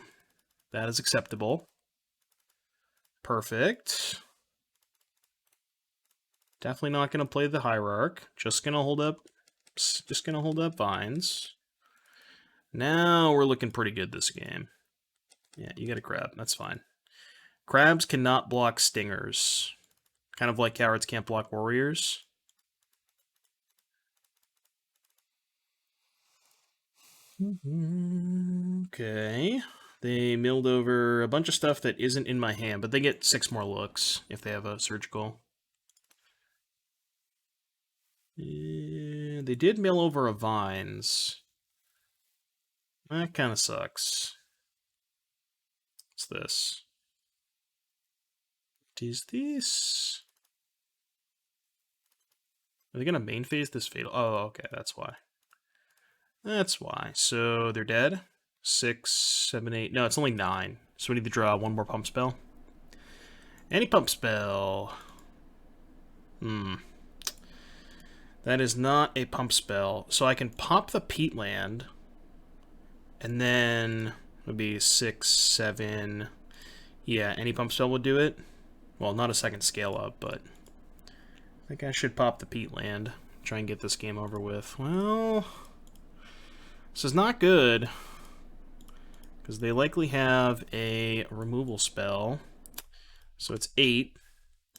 That is acceptable. Perfect. Definitely not gonna play the Hierarch. Just gonna hold up Vines. Now we're looking pretty good this game. Yeah, you get a crab. That's fine. Crabs cannot block stingers. Kind of like cowards can't block warriors. Okay. They milled over a bunch of stuff that isn't in my hand, but they get 6 more looks if they have a surgical. They did mill over a Vines. That kind of sucks. What's this? What is this? Are they going to main phase this Fatal? Oh, okay, that's why. That's why. So they're dead. 6, 7, 8. No, it's only 9. So we need to draw one more pump spell. Any pump spell. That is not a pump spell. So I can pop the Peatland. And then it would be 6, 7. Yeah, any pump spell would do it. Well, not a second scale up, but I think I should pop the Peatland. Try and get this game over with. Well, this is not good, because they likely have a removal spell. So it's 8,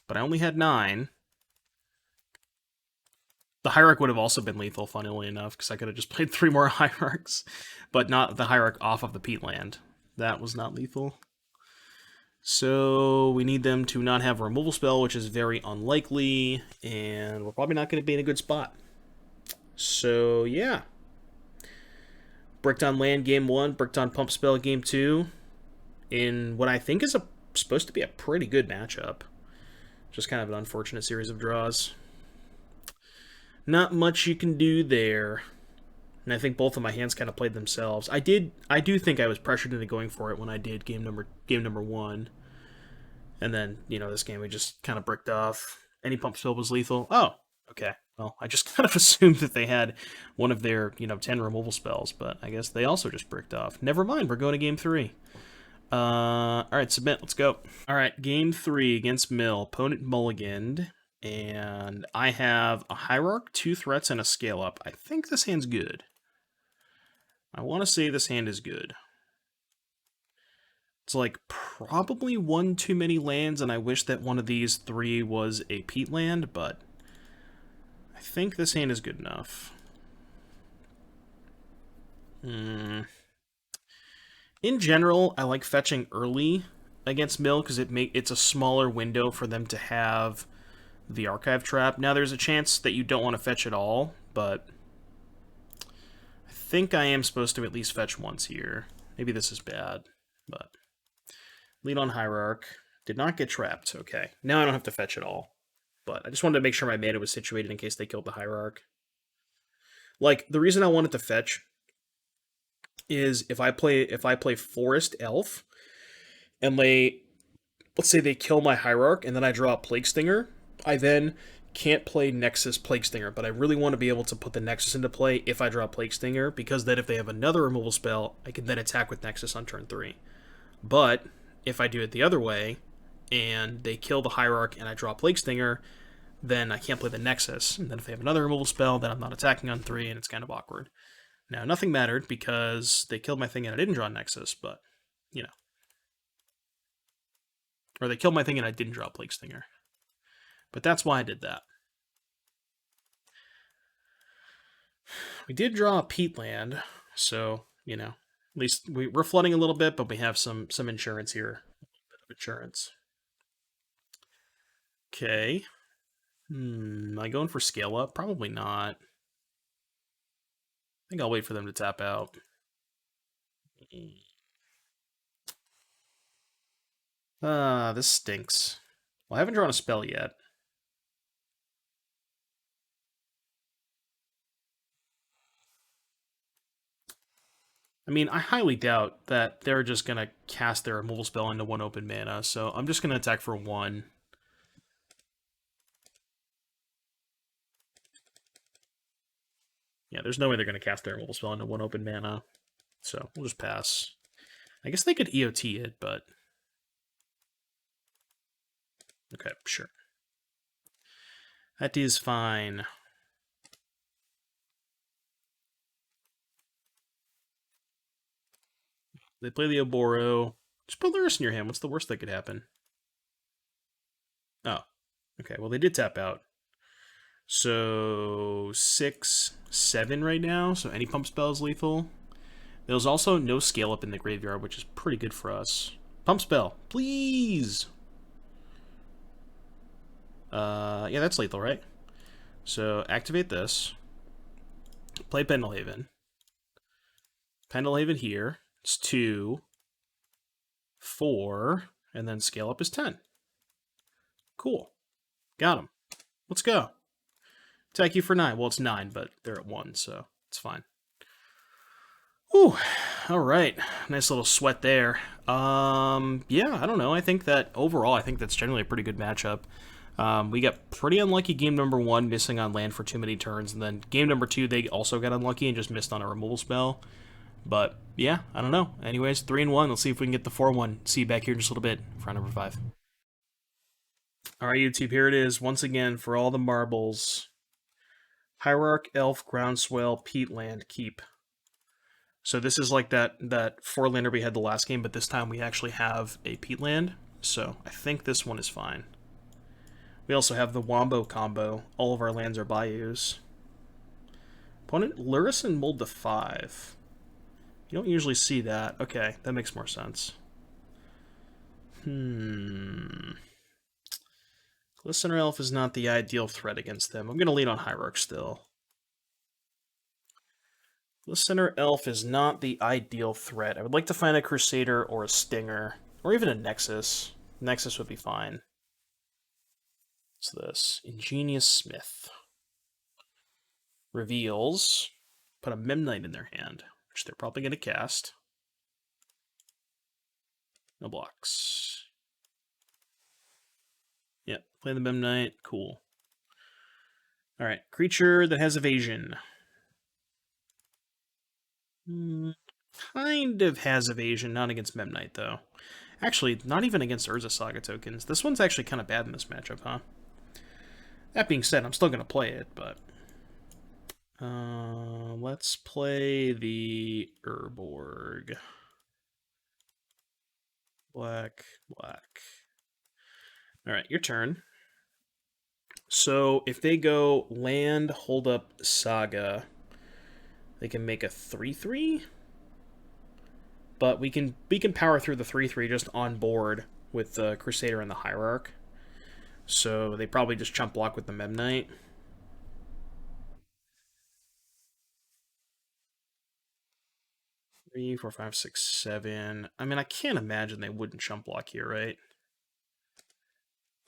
but I only had 9. The Hierarch would have also been lethal, funnily enough, because I could have just played 3 more Hierarchs, but not the Hierarch off of the Peatland. That was not lethal. So we need them to not have a removal spell, which is very unlikely, and we're probably not going to be in a good spot. So, yeah. Bricked on land game 1, bricked on pump spell game 2, in what I think is supposed to be a pretty good matchup. Just kind of an unfortunate series of draws. Not much you can do there. And I think both of my hands kind of played themselves. I do think I was pressured into going for it when I did game number 1. And then, this game we just kind of bricked off. Any pump spell was lethal. Oh, okay. Well, I just kind of assumed that they had one of their, 10 removal spells, but I guess they also just bricked off. Never mind, we're going to game 3. Alright, submit, let's go. Alright, game 3 against Mill. Opponent mulliganed. And I have a Hierarch, 2 threats, and a scale up. I think this hand's good. I want to say this hand is good. It's like probably 1 too many lands, and I wish that one of these 3 was a Peatland, but I think this hand is good enough. In general, I like fetching early against Mill because it's a smaller window for them to have the Archive Trap. Now, there's a chance that you don't want to fetch at all, but I think I am supposed to at least fetch once here. Maybe this is bad, but lead on Hierarch. Did not get trapped. Okay, now I don't have to fetch at all, but I just wanted to make sure my mana was situated in case they killed the Hierarch. Like, the reason I wanted to fetch is if I play Forest Elf, and let's say they kill my Hierarch, and then I draw a Plague Stinger, I then can't play Nexus Plague Stinger, but I really want to be able to put the Nexus into play if I draw Plague Stinger, because then if they have another removal spell, I can then attack with Nexus on turn 3. But if I do it the other way, and they kill the Hierarch and I draw Plague Stinger, then I can't play the Nexus. And then if they have another removal spell, then I'm not attacking on 3, and it's kind of awkward. Now, nothing mattered because they killed my thing and I didn't draw Nexus, but, you know. Or they killed my thing and I didn't draw Plague Stinger. But that's why I did that. We did draw a Peatland, so, you know, at least we're flooding a little bit, but we have some insurance here. A bit of insurance. Okay. Am I going for scale up? Probably not. I think I'll wait for them to tap out. This stinks. Well, I haven't drawn a spell yet. I mean, I highly doubt that they're just going to cast their removal spell into 1 open mana, so I'm just going to attack for 1. Yeah, there's no way they're going to cast their removal spell into 1 open mana, so we'll just pass. I guess they could EOT it, but... Okay, sure. That is fine. They play the Oboro. Just put Lurrus in your hand. What's the worst that could happen? Oh, okay. Well, they did tap out. So 6, 7 right now. So any pump spell is lethal. There's also no scale up in the graveyard, which is pretty good for us. Pump spell, please. Yeah, that's lethal, right? So activate this. Play Pendelhaven. Pendelhaven here. It's 2, 4, and then scale up is 10. Cool. Got him. Let's go. Attack you for 9. Well, it's 9, but they're at 1, so it's fine. Ooh, all right. Nice little sweat there. Yeah, I don't know. I think that overall, I think that's generally a pretty good matchup. We got pretty unlucky game number 1, missing on land for too many turns, and then game number 2, they also got unlucky and just missed on a removal spell. But yeah, I don't know. Anyways, 3-1. Let's see if we can get the 4-1. See you back here in just a little bit for round number 5. All right, YouTube, here it is once again for all the marbles. Hierarch, Elf, Groundswell, Peatland, Keep. So this is like that 4-lander we had the last game, but this time we actually have a Peatland. So I think this one is fine. We also have the Wombo combo. All of our lands are bayous. Opponent, Lurrus and Mold to 5. You don't usually see that. Okay, that makes more sense. Glistener Elf is not the ideal threat against them. I'm going to lean on Hierarch still. Glistener Elf is not the ideal threat. I would like to find a Crusader or a Stinger, or even a Nexus. Nexus would be fine. What's this? Ingenious Smith. Reveals. Put a Memnite in their hand, which they're probably going to cast. No blocks. Yep, play the Memnite. Cool. Alright, creature that has evasion. Kind of has evasion, not against Memnite, though. Actually, not even against Urza Saga tokens. This one's actually kind of bad in this matchup, huh? That being said, I'm still going to play it, but... let's play the Urborg. Black, black. Alright, your turn. So, if they go land, hold up, Saga, they can make a 3-3? But we can power through the 3-3 just on board with the Crusader and the Hierarch. So they probably just chump block with the Memnite. Three, four, five, six, 7. I mean, I can't imagine they wouldn't chump block here, right?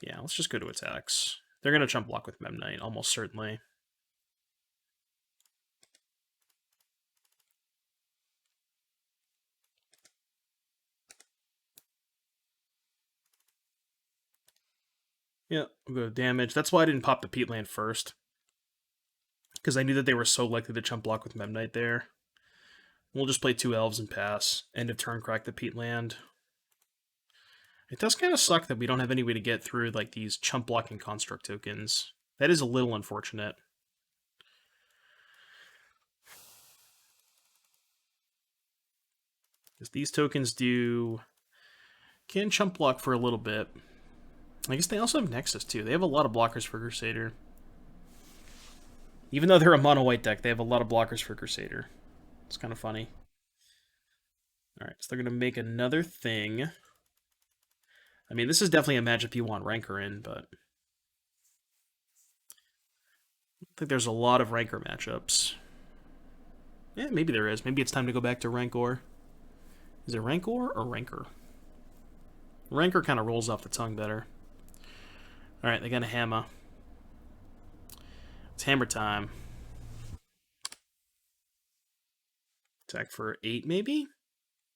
Yeah, let's just go to attacks. They're going to chump block with Memnite, almost certainly. Yeah, we'll go to damage. That's why I didn't pop the peatland first. Because I knew that they were so likely to chump block with Memnite there. We'll just play 2 elves and pass. End of turn, crack the peatland. It does kind of suck that we don't have any way to get through like these chump blocking construct tokens. That is a little unfortunate. Because these tokens can chump block for a little bit. I guess they also have Nexus too. They have a lot of blockers for Crusader. Even though they're a mono-white deck, they have a lot of blockers for Crusader. It's kind of funny. Alright, so they're going to make another thing. I mean, this is definitely a matchup you want Rancor in, but I think there's a lot of Rancor matchups. Yeah, maybe there is. Maybe it's time to go back to Rancor. Is it Rancor or Rancor? Rancor kind of rolls off the tongue better. Alright, they got a hammer. It's hammer time. Attack for 8, maybe?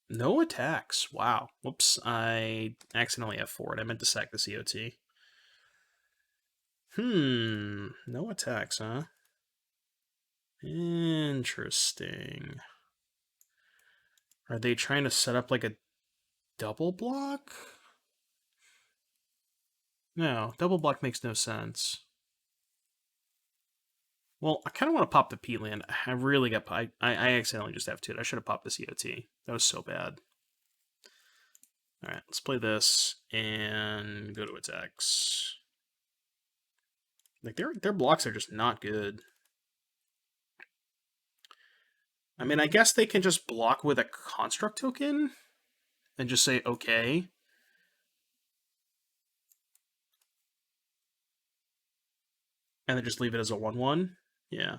No attacks. Wow. Whoops, I accidentally F4'd. I meant to sack the COT. No attacks, huh? Interesting. Are they trying to set up like a double block? No, double block makes no sense. Well, I kind of want to pop the peatland. I really got... I accidentally just F2'd. I should have popped the COT. That was so bad. Alright, let's play this and go to attacks. Like, their blocks are just not good. I mean, I guess they can just block with a construct token and just say, okay. And then just leave it as a 1/1. Yeah.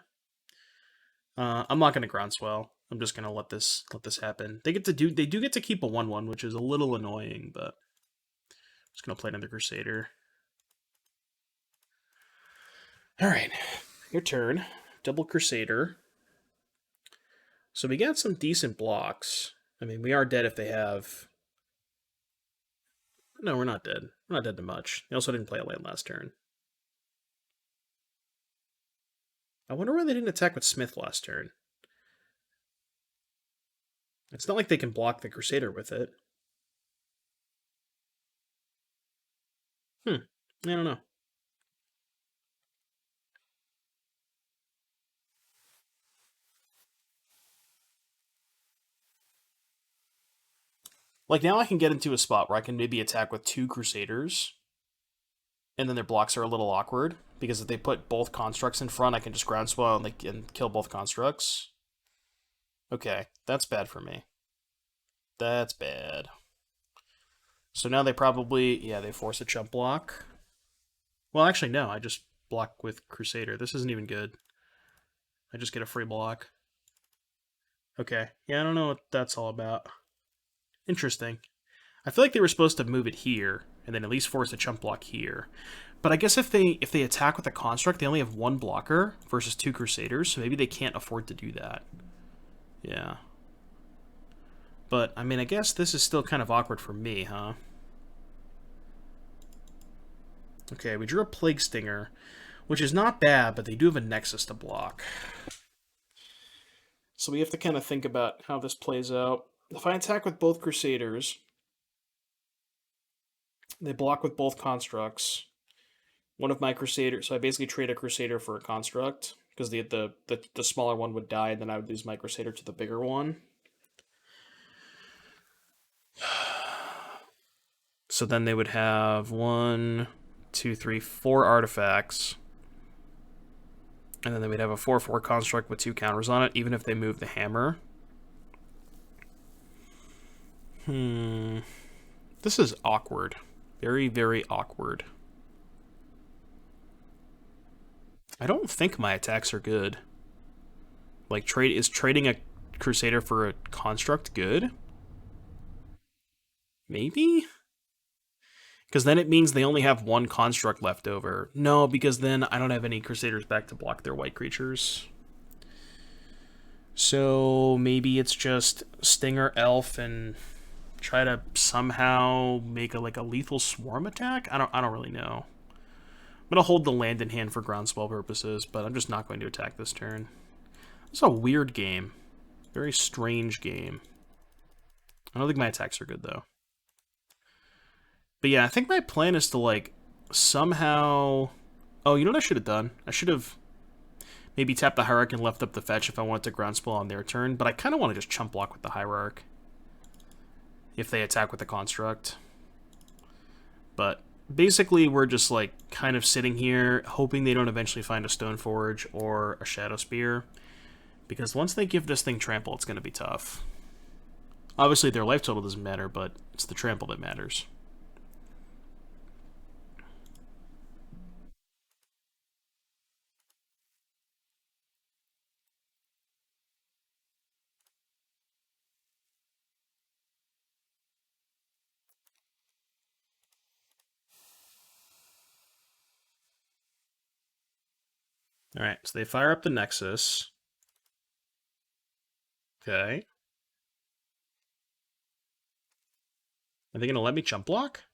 I'm not going to groundswell. I'm just going to let this happen. They do get to keep a 1/1, which is a little annoying, but I'm just going to play another Crusader. All right, your turn. Double Crusader. So we got some decent blocks. I mean, we are dead if they have... No, we're not dead. We're not dead to much. They also didn't play a land last turn. I wonder why they didn't attack with Smith last turn. It's not like they can block the Crusader with it. I don't know. Like, now I can get into a spot where I can maybe attack with 2 Crusaders, and then their blocks are a little awkward, because if they put both constructs in front, I can just groundswell and kill both constructs. Okay, that's bad for me. That's bad. So now they probably... Yeah, they force a chump block. Well, actually, no. I just block with Crusader. This isn't even good. I just get a free block. Okay. Yeah, I don't know what that's all about. Interesting. I feel like they were supposed to move it here, and then at least force a chump block here. But I guess if they attack with a construct, they only have 1 blocker versus 2 Crusaders, so maybe they can't afford to do that. Yeah. But, I mean, I guess this is still kind of awkward for me, huh? Okay, we drew a Plague Stinger, which is not bad, but they do have a Nexus to block. So we have to kind of think about how this plays out. If I attack with both Crusaders, they block with both constructs. One of my Crusaders, so I basically trade a Crusader for a construct, because the smaller one would die, and then I would lose my Crusader to the bigger one. So then they would have 1, 2, 3, 4 artifacts. And then they would have a 4/4 construct with 2 counters on it, even if they move the hammer. This is awkward. Very, very awkward. I don't think my attacks are good. Like, is trading a Crusader for a construct good? Maybe? Because then it means they only have 1 construct left over. No, because then I don't have any Crusaders back to block their white creatures. So maybe it's just Stinger, Elf, and try to somehow make a lethal swarm attack? I don't really know. I'm going to hold the land in hand for groundswell purposes, but I'm just not going to attack this turn. It's a weird game. Very strange game. I don't think my attacks are good, though. But yeah, I think my plan is to, like, somehow... Oh, you know what I should have done? I should have maybe tapped the Hierarch and left up the fetch if I wanted to groundswell on their turn, but I kind of want to just chump block with the Hierarch if they attack with the Construct. But basically, we're just, like, kind of sitting here, hoping they don't eventually find a Stoneforge or a Shadow Spear. Because once they give this thing trample, it's going to be tough. Obviously, their life total doesn't matter, but it's the trample that matters. Alright, so they fire up the Nexus. Okay. Are they going to let me jump block?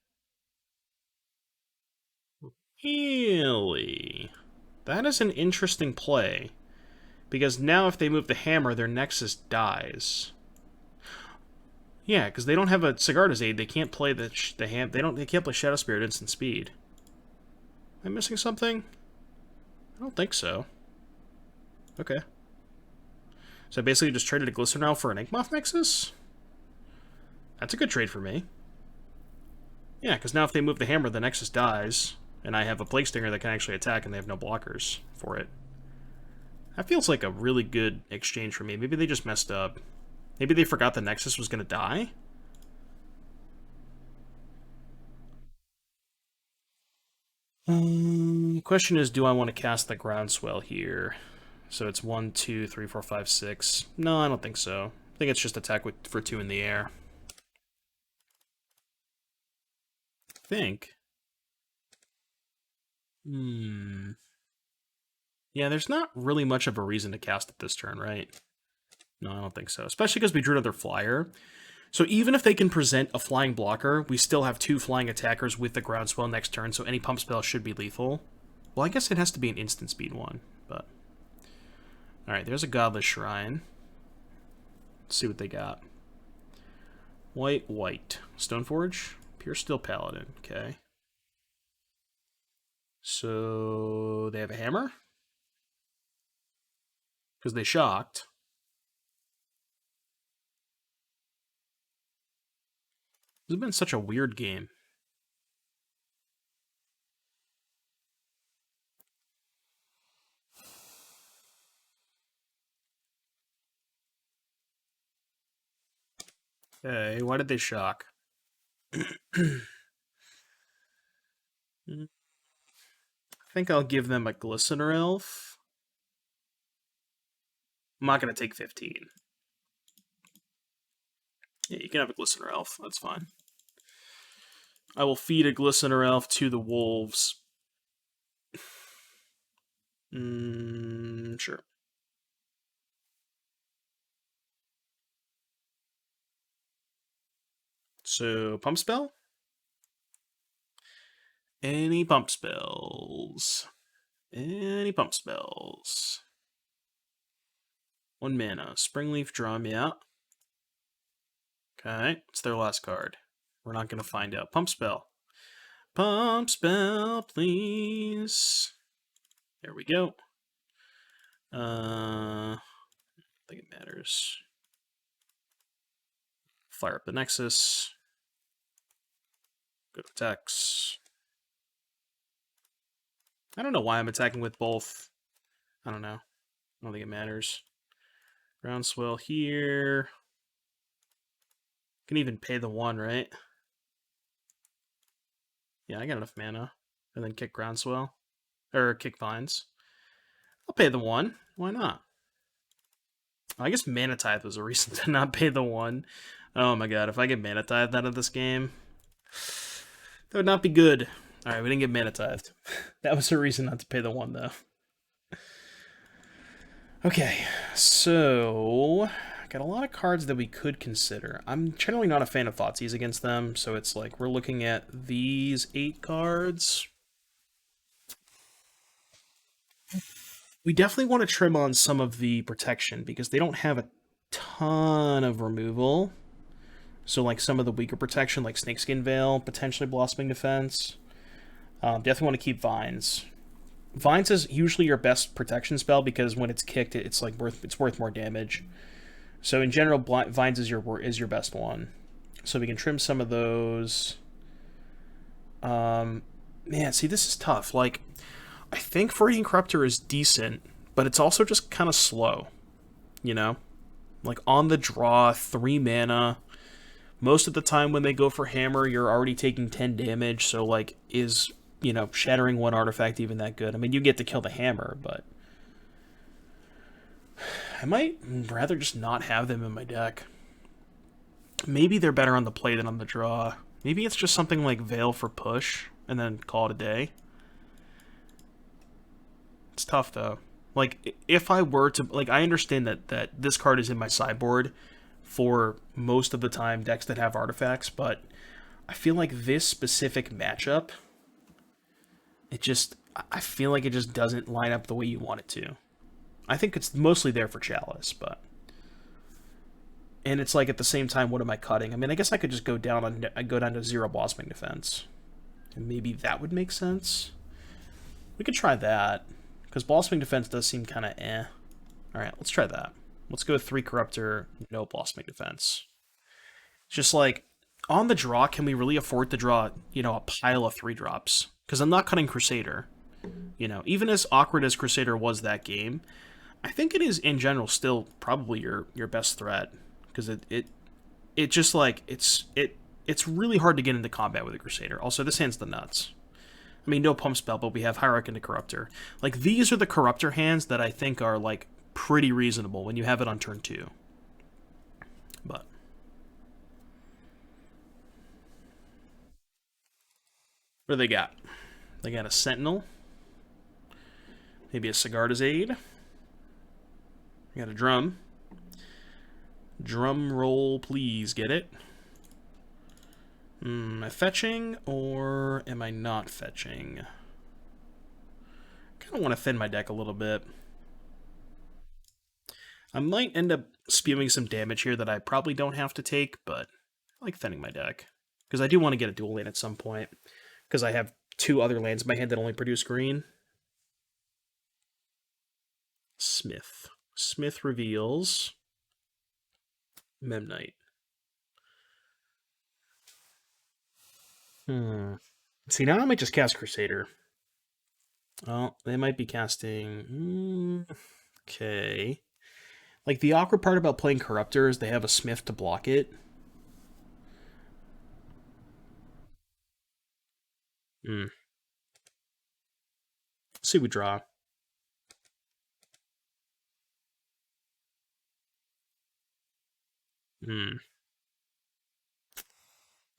Really? That is an interesting play. Because now if they move the hammer, their Nexus dies. Yeah, because they don't have a Sigarda's Aid. They can't play the ham. They can't play Shadow Spear at instant speed. Am I missing something? I don't think so. Okay. So I basically just traded a Glycerin Elf for an Inkmoth Nexus? That's a good trade for me. Yeah, because now if they move the hammer, the Nexus dies, and I have a Plague Stinger that can actually attack, and they have no blockers for it. That feels like a really good exchange for me. Maybe they just messed up. Maybe they forgot the Nexus was going to die? The question is, do I want to cast the Groundswell here? So it's 1, 2, 3, 4, 5, 6. No, I don't think so. I think it's just attack for 2 in the air. I think. Yeah, there's not really much of a reason to cast it this turn, right? No, I don't think so. Especially because we drew another flyer. So even if they can present a flying blocker, we still have 2 flying attackers with the Groundswell next turn, so any pump spell should be lethal. Well, I guess it has to be an instant speed one, but... Alright, there's a Godless Shrine. Let's see what they got. White, white. Stoneforge? Pure Steel Paladin, okay. So, they have a hammer? Because they shocked. This has been such a weird game. Okay, why did they shock? I think I'll give them a Glistener Elf. I'm not going to take 15. Yeah, you can have a Glistener Elf. That's fine. I will feed a Glistener Elf to the wolves. Sure. So, pump spell? Any pump spells? Any pump spells? 1 mana. Springleaf, draw me out. Okay, it's their last card. We're not going to find out. Pump spell. Pump spell, please. There we go. I think it matters. Fire up the Nexus. Go to attacks. I don't know why I'm attacking with both. I don't know. I don't think it matters. Groundswell here. Can even pay the 1, right? Yeah, I got enough mana. And then kick Groundswell. Or kick Vines. I'll pay the 1. Why not? I guess Mana Tithe was a reason to not pay the 1. Oh my god, if I get Mana Tithe out of this game, that would not be good. Alright, we didn't get Mana Tithed. That was a reason not to pay the 1, though. Okay, so... got a lot of cards that we could consider. I'm generally not a fan of Thoughtseize against them, so it's like we're looking at these 8 cards. We definitely want to trim on some of the protection because they don't have a ton of removal. So like some of the weaker protection, like Snakeskin Veil, potentially Blossoming Defense. Definitely want to keep Vines. Vines is usually your best protection spell because when it's kicked, it's like worth more damage. So in general, Vines is your best one. So we can trim some of those. Man, see, this is tough. Like, I think Viridian Corruptor is decent, but it's also just kind of slow. You know, like on the draw, 3 mana. Most of the time when they go for hammer, you're already taking 10 damage. So like, is shattering one artifact even that good? I mean, you get to kill the hammer, but I might rather just not have them in my deck. Maybe they're better on the play than on the draw. Maybe it's just something like Veil for push, and then call it a day. It's tough, though. Like, if I were to... Like, I understand that this card is in my sideboard for most of the time decks that have artifacts, but I feel like this specific matchup, it just... I feel like it just doesn't line up the way you want it to. I think it's mostly there for Chalice, but... And it's like, at the same time, what am I cutting? I mean, I guess I could just go down to 0 Blossoming Defense. And maybe that would make sense. We could try that. Because Blossoming Defense does seem kind of eh. Alright, let's try that. Let's go 3 Corruptor, no Blossoming Defense. It's just like, on the draw, can we really afford to draw, a pile of 3-drops? Because I'm not cutting Crusader. Even as awkward as Crusader was that game, I think it is, in general, still probably your best threat. Because it just, like, it's really hard to get into combat with a Crusader. Also, this hand's the nuts. I mean, no pump spell, but we have Hierarch into Corruptor. Like, these are the Corruptor hands that I think are, like, pretty reasonable when you have it on turn 2. But what do they got? They got a Sentinel. Maybe a Sigarda's Aid. We got a Drum. Drum roll, please. Get it? Am I fetching, or am I not fetching? I kind of want to thin my deck a little bit. I might end up spewing some damage here that I probably don't have to take, but I like thinning my deck. Because I do want to get a dual land at some point. Because I have 2 other lands in my hand that only produce green. Smith. Smith reveals Memnite. See, now I might just cast Crusader. Well, they might be casting... Okay. Like, the awkward part about playing Corruptor is they have a Smith to block it. Let's see, we draw.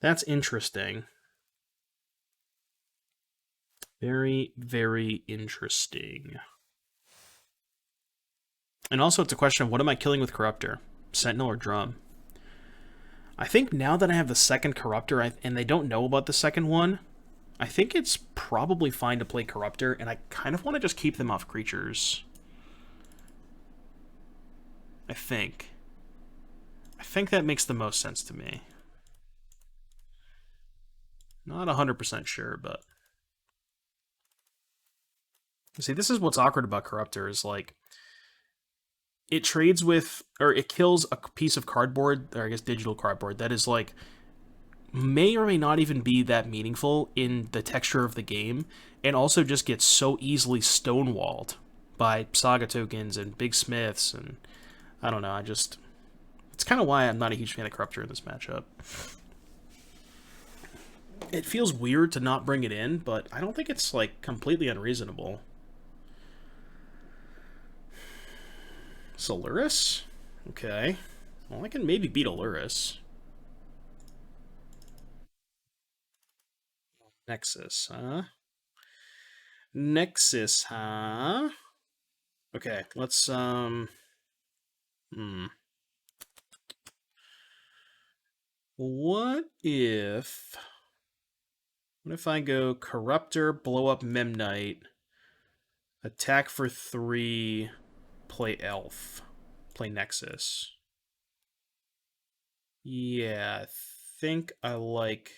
That's interesting. Very, very interesting. And also, it's a question of what am I killing with Corruptor? Sentinel or Drum? I think now that I have the second Corruptor, and they don't know about the second one, I think it's probably fine to play Corruptor, and I kind of want to just keep them off creatures. I think. I think that makes the most sense to me. Not 100% sure, but... See, this is what's awkward about Corruptor, is like... It trades with, or it kills a piece of cardboard, or I guess digital cardboard, that is like, may or may not even be that meaningful in the texture of the game, and also just gets so easily stonewalled by Saga tokens and Big Smiths, and I don't know, it's kind of why I'm not a huge fan of Corruptor in this matchup. It feels weird to not bring it in, but I don't think it's, like, completely unreasonable. Solaris? Okay. Well, I can maybe beat Aluris. Nexus, huh? Nexus, huh? Okay, let's, What if... What if I go Corruptor, blow up Memnite, Attack for 3, play Elf, play Nexus. Yeah, I think I like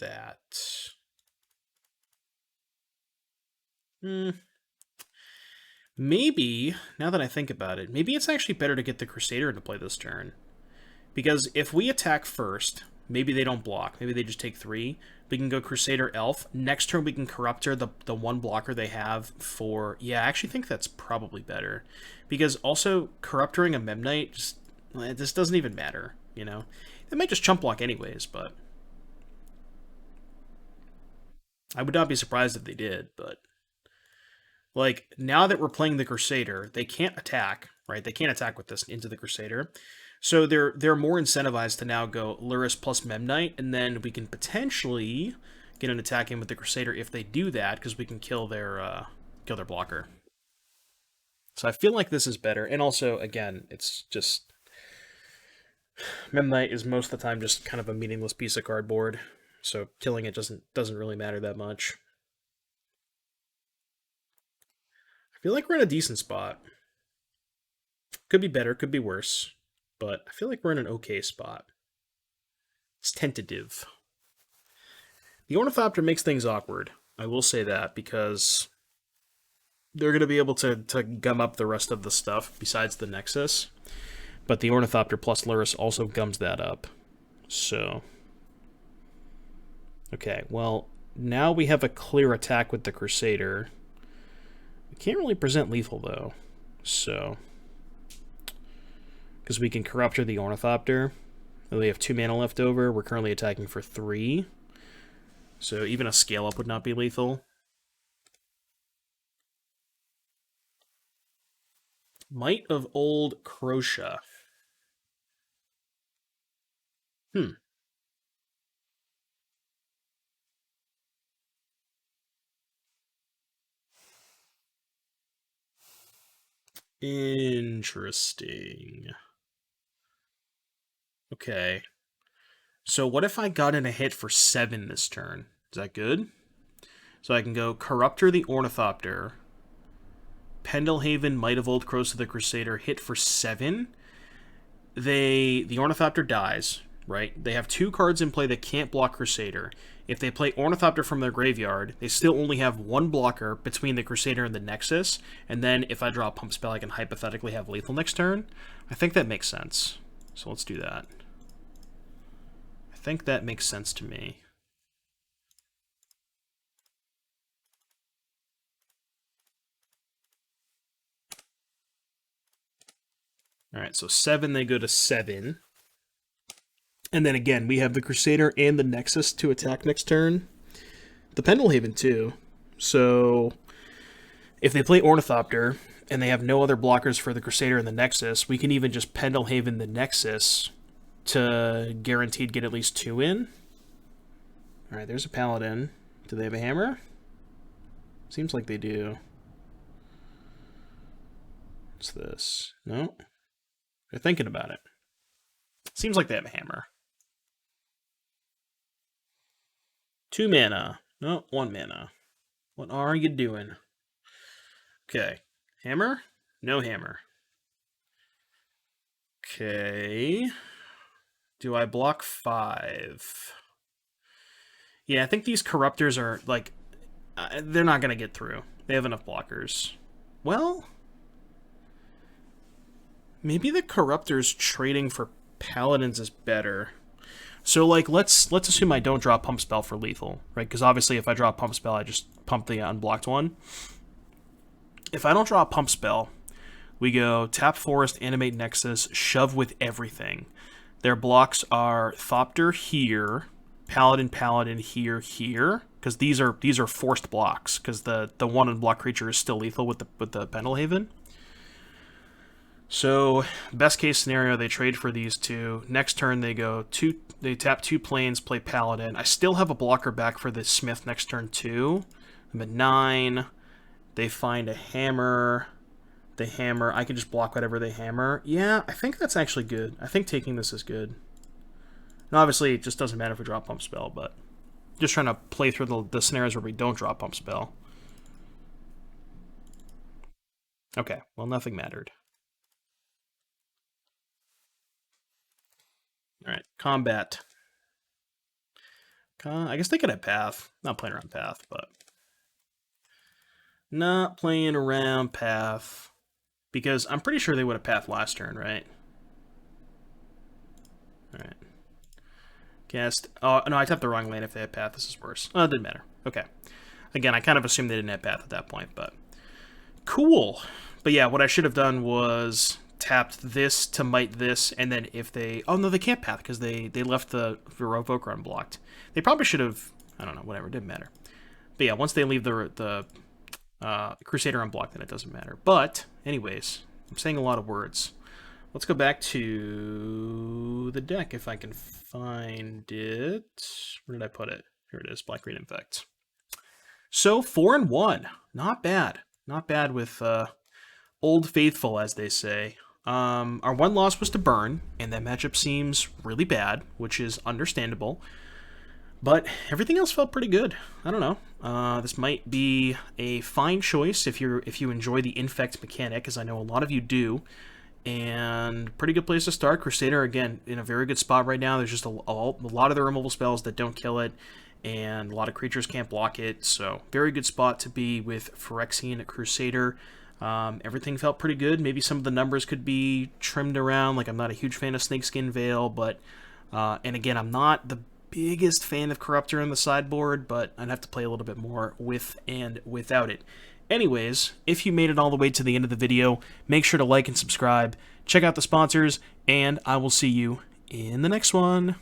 that. Maybe, now that I think about it, maybe it's actually better to get the Crusader into play this turn. Because if we attack first, maybe they don't block. Maybe they just take 3. We can go Crusader Elf. Next turn we can Corruptor, the one blocker they have for... Yeah, I actually think that's probably better. Because also, Corruptoring a Memnite, just, this doesn't even matter, you know? They might just chump block anyways, but... I would not be surprised if they did, but... Like, now that we're playing the Crusader, they can't attack, right? They can't attack with this into the Crusader. So they're more incentivized to now go Lurrus plus Memnite, and then we can potentially get an attack in with the Crusader if they do that, because we can kill their blocker. So I feel like this is better. And also, again, it's just... Memnite is most of the time just kind of a meaningless piece of cardboard, so killing it doesn't really matter that much. I feel like we're in a decent spot. Could be better, could be worse, but I feel like we're in an okay spot. It's tentative. The Ornithopter makes things awkward. I will say that, because they're going to be able to gum up the rest of the stuff besides the Nexus. But the Ornithopter plus Lurrus also gums that up. So... Okay, well, now we have a clear attack with the Crusader. We can't really present lethal, though. So... Because we can Corruptor the Ornithopter. We have 2 mana left over. We're currently attacking for 3. So even a scale-up would not be lethal. Might of Old Crotia. Interesting. Okay. So what if I got in a hit for 7 this turn? Is that good? So I can go Corruptor the Ornithopter, Pendelhaven, Might of Old Crows to the Crusader, hit for 7. The Ornithopter dies, right? They have 2 cards in play that can't block Crusader. If they play Ornithopter from their graveyard, they still only have 1 blocker between the Crusader and the Nexus, and then if I draw a Pump Spell, I can hypothetically have lethal next turn. I think that makes sense. So let's do that. I think that makes sense to me. Alright, so 7, they go to 7. And then again, we have the Crusader and the Nexus to attack next turn. The Pendelhaven too. So if they play Ornithopter and they have no other blockers for the Crusader and the Nexus, we can even just Pendelhaven the Nexus to guaranteed get at least 2 in. Alright, there's a Paladin. Do they have a hammer? Seems like they do. What's this? No? They're thinking about it. Seems like they have a hammer. 2 mana. No, 1 mana. What are you doing? Okay. Hammer? No hammer. Okay. Do I block 5? Yeah, I think these Corruptors are, like, they're not going to get through. They have enough blockers. Well, maybe the Corruptors trading for Paladins is better. So, like, let's assume I don't draw a Pump Spell for lethal, right? Because obviously if I draw a Pump Spell, I just pump the unblocked one. If I don't draw a Pump Spell, we go Tap Forest, Animate Nexus, Shove with everything. Their blocks are Thopter here, Paladin, Paladin here, here, because these are forced blocks, because the one unblocked creature is still lethal with the Pendelhaven. So, best case scenario, they trade for these 2. Next turn, they tap 2 planes, play Paladin. I still have a blocker back for the Smith next turn, too. I'm at 9. They find a hammer. They hammer. I can just block whatever they hammer. Yeah, I think that's actually good. I think taking this is good. Now, obviously, it just doesn't matter if we draw a Pump Spell, but just trying to play through the scenarios where we don't draw a Pump Spell. Okay, well, nothing mattered. Alright, combat. I guess they could have Path. Not playing around Path, but... Not playing around Path. Because I'm pretty sure they would have Path last turn, right? Alright. Cast. Oh, no, I tapped the wrong land if they had Path. This is worse. Oh, it didn't matter. Okay. Again, I kind of assumed they didn't have Path at that point, but... Cool. But yeah, what I should have done was tapped this to might this, and then if they... Oh, no, they can't Path because they left the Revoker unblocked. They probably should have... I don't know, whatever. It didn't matter. But yeah, once they leave the Crusader unblocked, then it doesn't matter. But, anyways, I'm saying a lot of words. Let's go back to the deck if I can find it. Where did I put it? Here it is, Black-Green Infect. So, 4-1. Not bad. Not bad with Old Faithful, as they say. Our one loss was to Burn, and that matchup seems really bad, which is understandable. But everything else felt pretty good. I don't know. This might be a fine choice if you enjoy the Infect mechanic, as I know a lot of you do. And pretty good place to start. Crusader, again, in a very good spot right now. There's just a lot of the removal spells that don't kill it, and a lot of creatures can't block it. So very good spot to be with Phyrexian Crusader. Everything felt pretty good. Maybe some of the numbers could be trimmed around. Like, I'm not a huge fan of Snakeskin Veil, but and again, I'm not the biggest fan of Corruptor on the sideboard, but I'd have to play a little bit more with and without it. Anyways, if you made it all the way to the end of the video, make sure to like and subscribe, check out the sponsors, and I will see you in the next one.